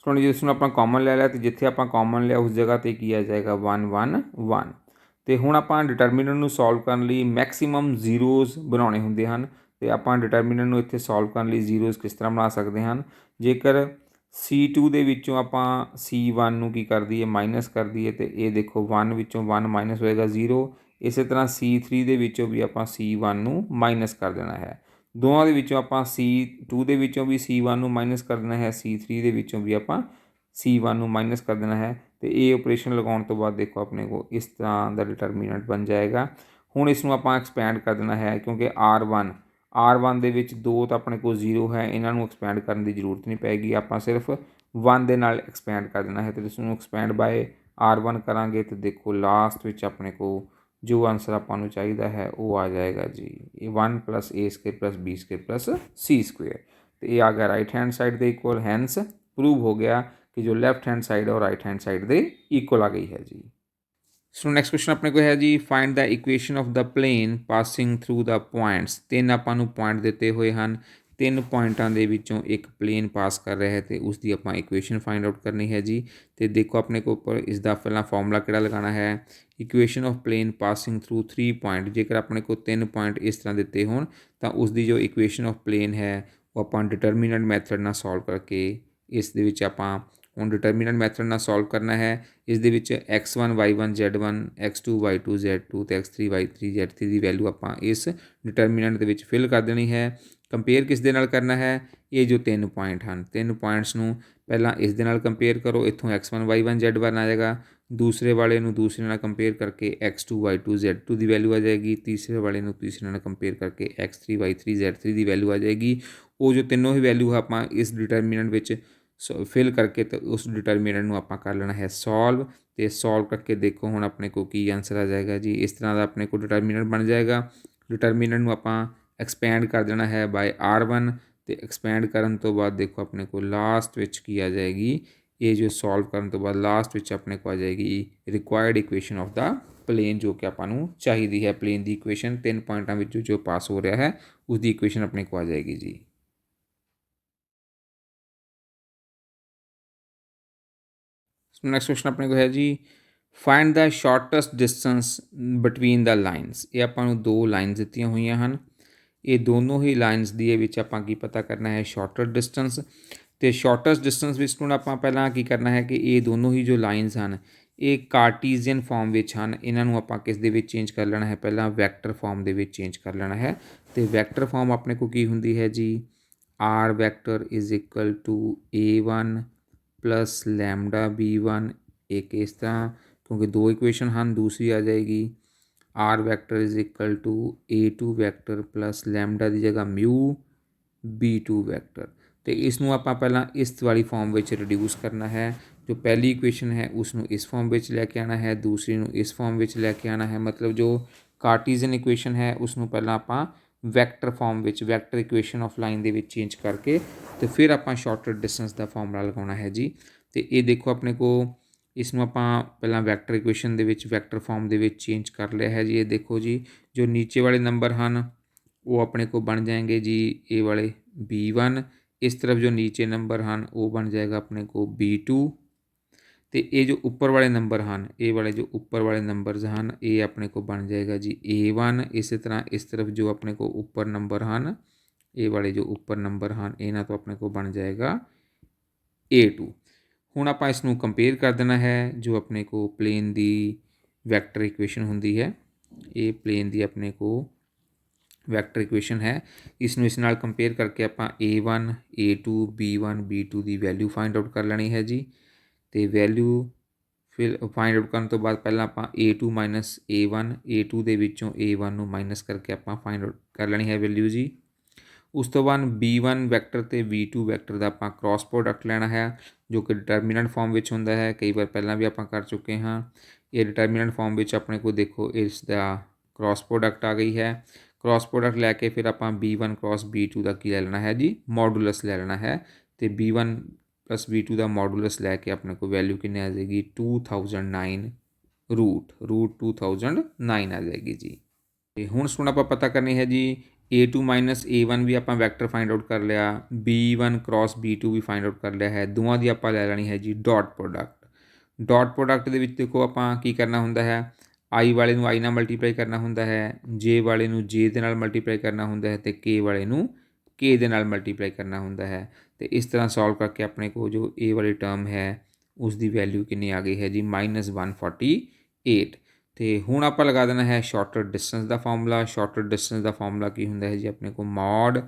ਸੋ ਜਿਸ ਨੂੰ ਆਪਾਂ ਕਾਮਨ ਲੈ ਲਿਆ ਤੇ ਜਿੱਥੇ ਆਪਾਂ ਕਾਮਨ ਲਿਆ ਉਸ ਜਗ੍ਹਾ ਤੇ ਕੀ ਆ ਜਾਏਗਾ 1 1 1। ਤੇ ਹੁਣ ਆਪਾਂ ਡਿਟਰਮੀਨੈਂਟ ਨੂੰ ਸੋਲਵ ਕਰਨ ਲਈ ਮੈਕਸਿਮਮ ਜ਼ੀਰੋਜ਼ ਬਣਾਉਣੇ ਹੁੰਦੇ ਹਨ ਤੇ ਆਪਾਂ ਡਿਟਰਮੀਨੈਂਟ ਨੂੰ ਇੱਥੇ ਸੋਲਵ ਕਰਨ ਲਈ ਜ਼ੀਰੋਜ਼ ਕਿਸ ਤਰ੍ਹਾਂ ਬਣਾ ਸਕਦੇ ਹਨ। ਜੇਕਰ C2 ਦੇ ਵਿੱਚੋਂ ਆਪਾਂ C1 ਨੂੰ ਕੀ ਕਰ ਦਈਏ ਮਾਈਨਸ ਕਰ ਦਈਏ ਤੇ ਇਹ ਦੇਖੋ 1 ਵਿੱਚੋਂ 1 ਮਾਈਨਸ ਹੋਏਗਾ 0। ਇਸੇ ਤਰ੍ਹਾਂ C3 ਦੇ ਵਿੱਚੋਂ ਵੀ ਆਪਾਂ C1 ਨੂੰ ਮਾਈਨਸ ਕਰ ਦੇਣਾ ਹੈ। ਦੋਵਾਂ ਦੇ ਵਿੱਚੋਂ ਆਪਾਂ C2 ਦੇ ਵਿੱਚੋਂ ਵੀ C1 ਨੂੰ ਮਾਈਨਸ ਕਰ ਦੇਣਾ ਹੈ, C3 ਦੇ ਵਿੱਚੋਂ ਵੀ ਆਪਾਂ C1 ਨੂੰ ਮਾਈਨਸ ਕਰ ਦੇਣਾ ਹੈ। ਤੇ ਇਹ ਆਪਰੇਸ਼ਨ ਲਗਾਉਣ ਤੋਂ ਬਾਅਦ ਦੇਖੋ ਆਪਣੇ ਕੋਲ ਇਸ ਤਰ੍ਹਾਂ ਦਾ ਡਿਟਰਮੀਨੈਂਟ ਬਣ ਜਾਏਗਾ। ਹੁਣ ਇਸ ਨੂੰ ਆਪਾਂ ਐਕਸਪੈਂਡ ਕਰ ਦੇਣਾ ਹੈ ਕਿਉਂਕਿ R1 ਦੇ ਵਿੱਚ 2 ਤਾਂ ਆਪਣੇ ਕੋਲ 0 ਹੈ, ਇਹਨਾਂ ਨੂੰ ਐਕਸਪੈਂਡ ਕਰਨ ਦੀ ਜ਼ਰੂਰਤ ਨਹੀਂ ਪਏਗੀ, ਆਪਾਂ ਸਿਰਫ 1 ਦੇ ਨਾਲ ਐਕਸਪੈਂਡ ਕਰ ਦੇਣਾ ਹੈ। ਤੇ ਇਸ ਨੂੰ ਐਕਸਪੈਂਡ ਬਾਏ R1 ਕਰਾਂਗੇ ਤੇ ਦੇਖੋ ਲਾਸਟ ਵਿੱਚ ਆਪਣੇ ਕੋਲ ਜੋ ਆਂਸਰ ਆਪਾਂ ਨੂੰ ਚਾਹੀਦਾ ਹੈ ਉਹ ਆ ਜਾਏਗਾ ਜੀ ਇਹ 1 + a² + b² + c²। ਤੇ ਇਹ ਆ ਗਿਆ ਰਾਈਟ ਹੈਂਡ ਸਾਈਡ ਦੇ ਇਕੁਅਲ। ਹੈਂਸ ਪ੍ਰੂਵ ਹੋ ਗਿਆ ਕਿ ਜੋ ਲੈਫਟ ਹੈਂਡ ਸਾਈਡ ਹੈ ਉਹ ਰਾਈਟ ਹੈਂਡ ਸਾਈਡ ਦੇ ਇਕੁਅਲ ਆ ਗਈ ਹੈ ਜੀ। ਸੋ ਨੈਕਸਟ ਕੁਐਸਚਨ ਆਪਣੇ ਕੋਲ ਹੈ ਜੀ find the equation of the plane passing through the points. 3 ਆਪਾਂ ਨੂੰ ਪੁਆਇੰਟ ਦਿੱਤੇ ਹੋਏ ਹਨ, 3 ਪੁਆਇੰਟਾਂ ਦੇ ਵਿੱਚੋਂ ਇੱਕ ਪਲੇਨ ਪਾਸ ਕਰ ਰਿਹਾ ਹੈ ਤੇ ਉਸ ਦੀ ਆਪਾਂ ਇਕੁਏਸ਼ਨ ਫਾਈਂਡ ਆਊਟ ਕਰਨੀ ਹੈ ਜੀ। ਤੇ ਦੇਖੋ ਆਪਣੇ ਕੋਲ ਉੱਪਰ ਇਸ ਦਾ ਪਹਿਲਾਂ ਫਾਰਮੂਲਾ ਕਿਹੜਾ ਲਗਾਉਣਾ ਹੈ। Equation of plane passing through 3 point. ਜੇਕਰ ਆਪਣੇ ਕੋਲ 3 ਪੁਆਇੰਟ ਇਸ ਤਰ੍ਹਾਂ ਦਿੱਤੇ ਹੋਣ ਤਾਂ ਉਸ ਦੀ ਜੋ ਇਕੁਏਸ਼ਨ ਆਫ ਪਲੇਨ ਹੈ ਉਹ ਆਪਾਂ ਡਿਟਰਮੀਨੈਂਟ ਮੈਥਡ ਨਾਲ ਸੋਲਵ ਕਰਕੇ ਇਸ ਦੇ ਵਿੱਚ ਆਪਾਂ ਹੁਣ ਡਿਟਰਮੀਨੈਂਟ ਮੈਥਡ ਨਾਲ ਸੋਲਵ ਕਰਨਾ ਹੈ। ਇਸ ਦੇ ਵਿੱਚ x1 y1 z1 x2 y2 z2 ਤੇ x3 y3 z3 ਦੀ ਵੈਲਿਊ ਆਪਾਂ ਇਸ ਡਿਟਰਮੀਨੈਂਟ ਦੇ ਵਿੱਚ ਫਿਲ ਕਰ ਦੇਣੀ ਹੈ। ਕੰਪੇਅਰ ਕਿਸ ਦੇ ਨਾਲ ਕਰਨਾ ਹੈ, ਇਹ ਜੋ 3 ਪੁਆਇੰਟ ਹਨ 3 ਪੁਆਇੰਟਸ ਨੂੰ ਪਹਿਲਾਂ ਇਸ ਦੇ ਨਾਲ ਕੰਪੇਅਰ ਕਰੋ, ਇੱਥੋਂ x1 y1 z1 ਆ ਜਾਏਗਾ। ਦੂਸਰੇ ਵਾਲੇ ਨੂੰ ਦੂਸਰੇ ਨਾਲ ਕੰਪੇਅਰ ਕਰਕੇ x2 y2 z2 ਦੀ ਵੈਲਿਊ ਆ ਜਾਏਗੀ। ਤੀਸਰੇ ਵਾਲੇ ਨੂੰ ਤੀਸਰੇ ਨਾਲ ਕੰਪੇਅਰ ਕਰਕੇ x3 y3 z3 ਦੀ ਵੈਲਿਊ ਆ ਜਾਏਗੀ। ਉਹ ਜੋ ਤਿੰਨੋਂ ਹੀ ਵੈਲਿਊ ਆਪਾਂ ਇਸ ਡਿਟਰਮੀਨੈਂਟ ਵਿੱਚ ਫਿਲ ਕਰਕੇ ਤੇ ਉਸ ਡਿਟਰਮੀਨੈਂਟ ਨੂੰ ਆਪਾਂ ਕਰ ਲੈਣਾ ਹੈ ਸੋਲਵ। ਤੇ ਸੋਲਵ ਕਰਕੇ ਦੇਖੋ ਹੁਣ ਆਪਣੇ ਕੋਲ ਕੀ ਆਂਸਰ ਆ ਜਾਏਗਾ ਜੀ। ਇਸ ਤਰ੍ਹਾਂ ਦਾ ਆਪਣੇ ਕੋਲ ਡਿਟਰਮੀਨੈਂਟ ਬਣ ਜਾਏਗਾ। ਡਿਟਰਮੀਨੈਂਟ ਨੂੰ ਆਪਾਂ ਐਕਸਪੈਂਡ ਕਰ ਦੇਣਾ ਹੈ ਬਾਏ R1 ਤੇ ਐਕਸਪੈਂਡ ਕਰਨ ਤੋਂ ਬਾਅਦ ਦੇਖੋ ਆਪਣੇ ਕੋਲ ਲਾਸਟ ਵਿੱਚ ਕੀ ਆ ਜਾਏਗੀ। ਇਹ ਜੋ ਸੋਲਵ ਕਰਨ ਤੋਂ ਬਾਅਦ ਲਾਸਟ ਵਿੱਚ ਆਪਣੇ ਕੋਲ ਆ ਜਾਏਗੀ required equation of the plane, ਜੋ ਕਿ ਆਪਾਂ ਨੂੰ ਚਾਹੀਦੀ ਹੈ। ਪਲੇਨ ਦੀ ਇਕੁਏਸ਼ਨ 3 ਪੁਆਇੰਟਾਂ ਵਿੱਚ ਜੋ ਪਾਸ ਹੋ ਰਿਹਾ ਹੈ ਉਸ ਦੀ ਇਕੁਏਸ਼ਨ ਆਪਣੇ ਕੋਲ ਆ ਜਾਏਗੀ ਜੀ। ਨੈਕਸਟ ਕੁਐਸਚਨ ਆਪਣੇ ਕੋਲ ਹੈ ਜੀ find the shortest distance between the lines. ਇਹ ਆਪਾਂ ਨੂੰ 2 ਲਾਈਨਸ ਦਿੱਤੀਆਂ ਹੋਈਆਂ ਹਨ। ਇਹ ਦੋਨੋਂ ਹੀ ਲਾਈਨਸ ਦੀ ਵਿੱਚ ਆਪਾਂ ਕੀ ਪਤਾ ਕਰਨਾ ਹੈ ਸ਼ਾਰਟੈਸਟ ਡਿਸਟੈਂਸ। ਤੇ ਸ਼ਾਰਟੈਸਟ ਡਿਸਟੈਂਸ ਵਿੱਚ ਹੁਣ ਆਪਾਂ ਪਹਿਲਾਂ ਕੀ ਕਰਨਾ ਹੈ ਕਿ ਇਹ ਦੋਨੋਂ ਹੀ ਜੋ ਲਾਈਨਸ ਹਨ ਇਹ ਕਾਰਟੀਜ਼ੀਅਨ ਫਾਰਮ ਵਿੱਚ ਹਨ। ਇਹਨਾਂ ਨੂੰ ਆਪਾਂ ਕਿਸ ਦੇ ਵਿੱਚ ਚੇਂਜ ਕਰ ਲੈਣਾ ਹੈ, ਪਹਿਲਾਂ ਵੈਕਟਰ ਫਾਰਮ ਦੇ ਵਿੱਚ ਚੇਂਜ ਕਰ ਲੈਣਾ ਹੈ। ਤੇ ਵੈਕਟਰ ਫਾਰਮ ਆਪਣੇ ਕੋਲ ਕੀ ਹੁੰਦੀ ਹੈ ਜੀ r vector is equal to a1 + lambda b1। ਇੱਕ ਇਸ ਤਰ੍ਹਾਂ ਕਿਉਂਕਿ 2 ਇਕੁਏਸ਼ਨ ਹਨ, ਦੂਸਰੀ ਆ ਜਾਏਗੀ r vector is equal to a2 vector + lambda ਦੀ ਜਗ੍ਹਾ ਮਿਊ b2 ਵੈਕਟਰ। ਤੇ ਇਸ ਨੂੰ ਆਪਾਂ ਪਹਿਲਾਂ ਇਸ ਵਾਲੀ ਫਾਰਮ ਵਿੱਚ ਰਿਡਿਊਸ ਕਰਨਾ ਹੈ। ਜੋ ਪਹਿਲੀ ਇਕੁਏਸ਼ਨ ਹੈ ਉਸ ਨੂੰ ਇਸ ਫਾਰਮ ਵਿੱਚ ਲੈ ਕੇ ਆਉਣਾ ਹੈ, ਦੂਸਰੀ ਨੂੰ ਇਸ ਫਾਰਮ ਵਿੱਚ ਲੈ ਕੇ ਆਉਣਾ ਹੈ। ਮਤਲਬ ਜੋ ਕਾਰਟੀਜ਼ਨ ਇਕੁਏਸ਼ਨ ਹੈ ਉਸ ਨੂੰ ਪਹਿਲਾਂ ਆਪਾਂ ਵੈਕਟਰ ਫਾਰਮ ਵਿੱਚ ਵੈਕਟਰ ਇਕੁਏਸ਼ਨ ਆਫ ਲਾਈਨ ਦੇ ਵਿੱਚ ਚੇਂਜ ਕਰਕੇ ਤੇ ਫਿਰ ਆਪਾਂ ਸ਼ਾਰਟਰ ਡਿਸਟੈਂਸ ਦਾ ਫਾਰਮੂਲਾ ਲਗਾਉਣਾ ਹੈ ਜੀ। ਤੇ ਇਹ ਦੇਖੋ ਆਪਣੇ ਕੋਲ ਇਸ ਨੂੰ ਆਪਾਂ ਪਹਿਲਾਂ ਵੈਕਟਰ ਇਕੁਏਸ਼ਨ ਦੇ ਵਿੱਚ ਵੈਕਟਰ ਫਾਰਮ ਦੇ ਵਿੱਚ ਚੇਂਜ ਕਰ ਲਿਆ ਹੈ ਜੀ। ਇਹ ਦੇਖੋ ਜੀ ਜੋ ਨੀਚੇ ਵਾਲੇ ਨੰਬਰ ਹਨ ਉਹ ਆਪਣੇ ਕੋਲ ਬਣ ਜਾएंगे ਜੀ ਇਹ ਵਾਲੇ b1। ਇਸ ਤਰਫ ਜੋ ਨੀਚੇ ਨੰਬਰ ਹਨ ਉਹ ਬਣ ਜਾਏਗਾ ਆਪਣੇ ਕੋਲ b2। ਤੇ ਇਹ ਜੋ ਉੱਪਰ ਵਾਲੇ ਨੰਬਰ ਹਨ ਇਹ ਵਾਲੇ ਜੋ ਉੱਪਰ ਵਾਲੇ ਨੰਬਰਸ ਹਨ ਇਹ ਆਪਣੇ ਕੋਲ ਬਣ ਜਾਏਗਾ ਜੀ a1। ਇਸੇ ਤਰ੍ਹਾਂ ਇਸ ਤਰਫ ਜੋ ਆਪਣੇ ਕੋਲ ਉੱਪਰ ਨੰਬਰ ਹਨ ਇਹ ਵਾਲੇ ਜੋ ਉੱਪਰ ਨੰਬਰ ਹਨ ਇਹਨਾਂ ਤੋਂ ਆਪਣੇ ਕੋਲ ਬਣ ਜਾਏਗਾ a2। ਹੁਣ ਆਪਾਂ ਇਸ ਨੂੰ ਕੰਪੇਅਰ ਕਰ ਦੇਣਾ ਹੈ ਜੋ ਆਪਣੇ ਕੋਲ ਪਲੇਨ ਦੀ ਵੈਕਟਰ ਇਕੁਏਸ਼ਨ ਹੁੰਦੀ ਹੈ। ਇਹ ਪਲੇਨ ਦੀ ਆਪਣੇ ਕੋਲ ਵੈਕਟਰ ਇਕੁਏਸ਼ਨ ਹੈ। ਇਸ ਨੂੰ ਇਸ ਨਾਲ ਕੰਪੇਅਰ ਕਰਕੇ ਆਪਾਂ a1 a2 b1 b2 ਦੀ ਵੈਲਿਊ ਫਾਈਂਡ ਆਊਟ ਕਰ ਲੈਣੀ ਹੈ ਜੀ। ਤੇ ਵੈਲਿਊ ਫਿਰ ਫਾਈਂਡ ਆਊਟ ਕਰਨ ਤੋਂ ਬਾਅਦ ਪਹਿਲਾਂ ਆਪਾਂ a2 - a1 a2 ਦੇ ਵਿੱਚੋਂ a1 ਨੂੰ ਮਾਈਨਸ ਕਰਕੇ ਆਪਾਂ ਫਾਈਂਡ ਆਊਟ ਕਰ ਲੈਣੀ ਹੈ ਵੈਲਿਊ ਜੀ। ਉਸ ਤੋਂ ਬਾਅਦ b1 ਵੈਕਟਰ ਤੇ b2 ਵੈਕਟਰ ਦਾ ਆਪਾਂ ਕ੍ਰਾਸ ਪ੍ਰੋਡਕਟ ਲੈਣਾ ਹੈ ਜੋ ਕਿ ਡਿਟਰਮੀਨੈਂਟ ਫਾਰਮ ਵਿੱਚ ਹੁੰਦਾ ਹੈ। ਕਈ ਵਾਰ ਪਹਿਲਾਂ ਵੀ ਆਪਾਂ ਕਰ ਚੁੱਕੇ ਹਾਂ। ਇਹ ਡਿਟਰਮੀਨੈਂਟ ਫਾਰਮ ਵਿੱਚ ਆਪਣੇ ਕੋਲ ਦੇਖੋ ਇਸ ਦਾ ਕ੍ਰਾਸ ਪ੍ਰੋਡਕਟ ਆ ਗਈ ਹੈ। ਕ੍ਰਾਸ ਪ੍ਰੋਡਕਟ ਲੈ ਕੇ ਫਿਰ ਆਪਾਂ b1 × b2 ਦਾ ਕੀ ਲੈ ਲੈਣਾ ਹੈ ਜੀ ਮੋਡੂਲਸ ਲੈ ਲੈਣਾ ਹੈ। ਤੇ b1 + b2 ਦਾ ਮੋਡੂਲਸ ਲੈ ਕੇ ਆਪਣੇ ਕੋਲ ਵੈਲਿਊ ਕਿੰਨੀ ਆ ਜਾਏਗੀ 2009 रूट 2009 आ जाएगी जी। ਤੇ ਹੁਣ ਹੁਣ ਆਪਾਂ ਪਤਾ ਕਰਨੀ ਹੈ ਜੀ A2 ਮਾਈਨਸ A1 ਵੀ ਆਪਾਂ ਵੈਕਟਰ ਫਾਈਂਡ ਆਊਟ ਕਰ ਲਿਆ, B1 ਕ੍ਰੋਸ B2 ਵੀ ਫਾਈਂਡ ਆਊਟ ਕਰ ਲਿਆ ਹੈ। ਦੋਵਾਂ ਦੀ ਆਪਾਂ ਲੈ ਲੈਣੀ ਹੈ ਜੀ ਡਾਟ ਪ੍ਰੋਡਕਟ। ਡਾਟ ਪ੍ਰੋਡਕਟ ਦੇ ਵਿੱਚ ਦੇਖੋ ਆਪਾਂ ਕੀ ਕਰਨਾ ਹੁੰਦਾ ਹੈ, I ਵਾਲੇ ਨੂੰ I ਨਾਲ ਮਲਟੀਪਲਾਈ ਕਰਨਾ ਹੁੰਦਾ ਹੈ, J ਵਾਲੇ ਨੂੰ J ਦੇ ਨਾਲ ਮਲਟੀਪਲਾਈ ਕਰਨਾ ਹੁੰਦਾ ਹੈ ਅਤੇ K ਵਾਲੇ ਨੂੰ K ਦੇ ਨਾਲ ਮਲਟੀਪਲਾਈ ਕਰਨਾ ਹੁੰਦਾ ਹੈ। ਅਤੇ ਇਸ ਤਰ੍ਹਾਂ ਸੋਲਵ ਕਰਕੇ ਆਪਣੇ ਕੋਲ ਜੋ A ਵਾਲੀ ਟਰਮ ਹੈ ਉਸ ਦੀ ਵੈਲਿਊ ਕਿੰਨੀ ਆ ਗਈ ਹੈ ਜੀ -148। ਅਤੇ ਹੁਣ ਆਪਾਂ ਲਗਾ ਦੇਣਾ ਹੈ ਸ਼ਾਰਟਰ ਡਿਸਟੈਂਸ ਦਾ ਫਾਰਮੂਲਾ। ਸ਼ਾਰਟਰ ਡਿਸਟੈਂਸ ਦਾ ਫਾਰਮੂਲਾ ਕੀ ਹੁੰਦਾ ਹੈ ਜੀ, ਆਪਣੇ ਕੋਲ ਮੋਡ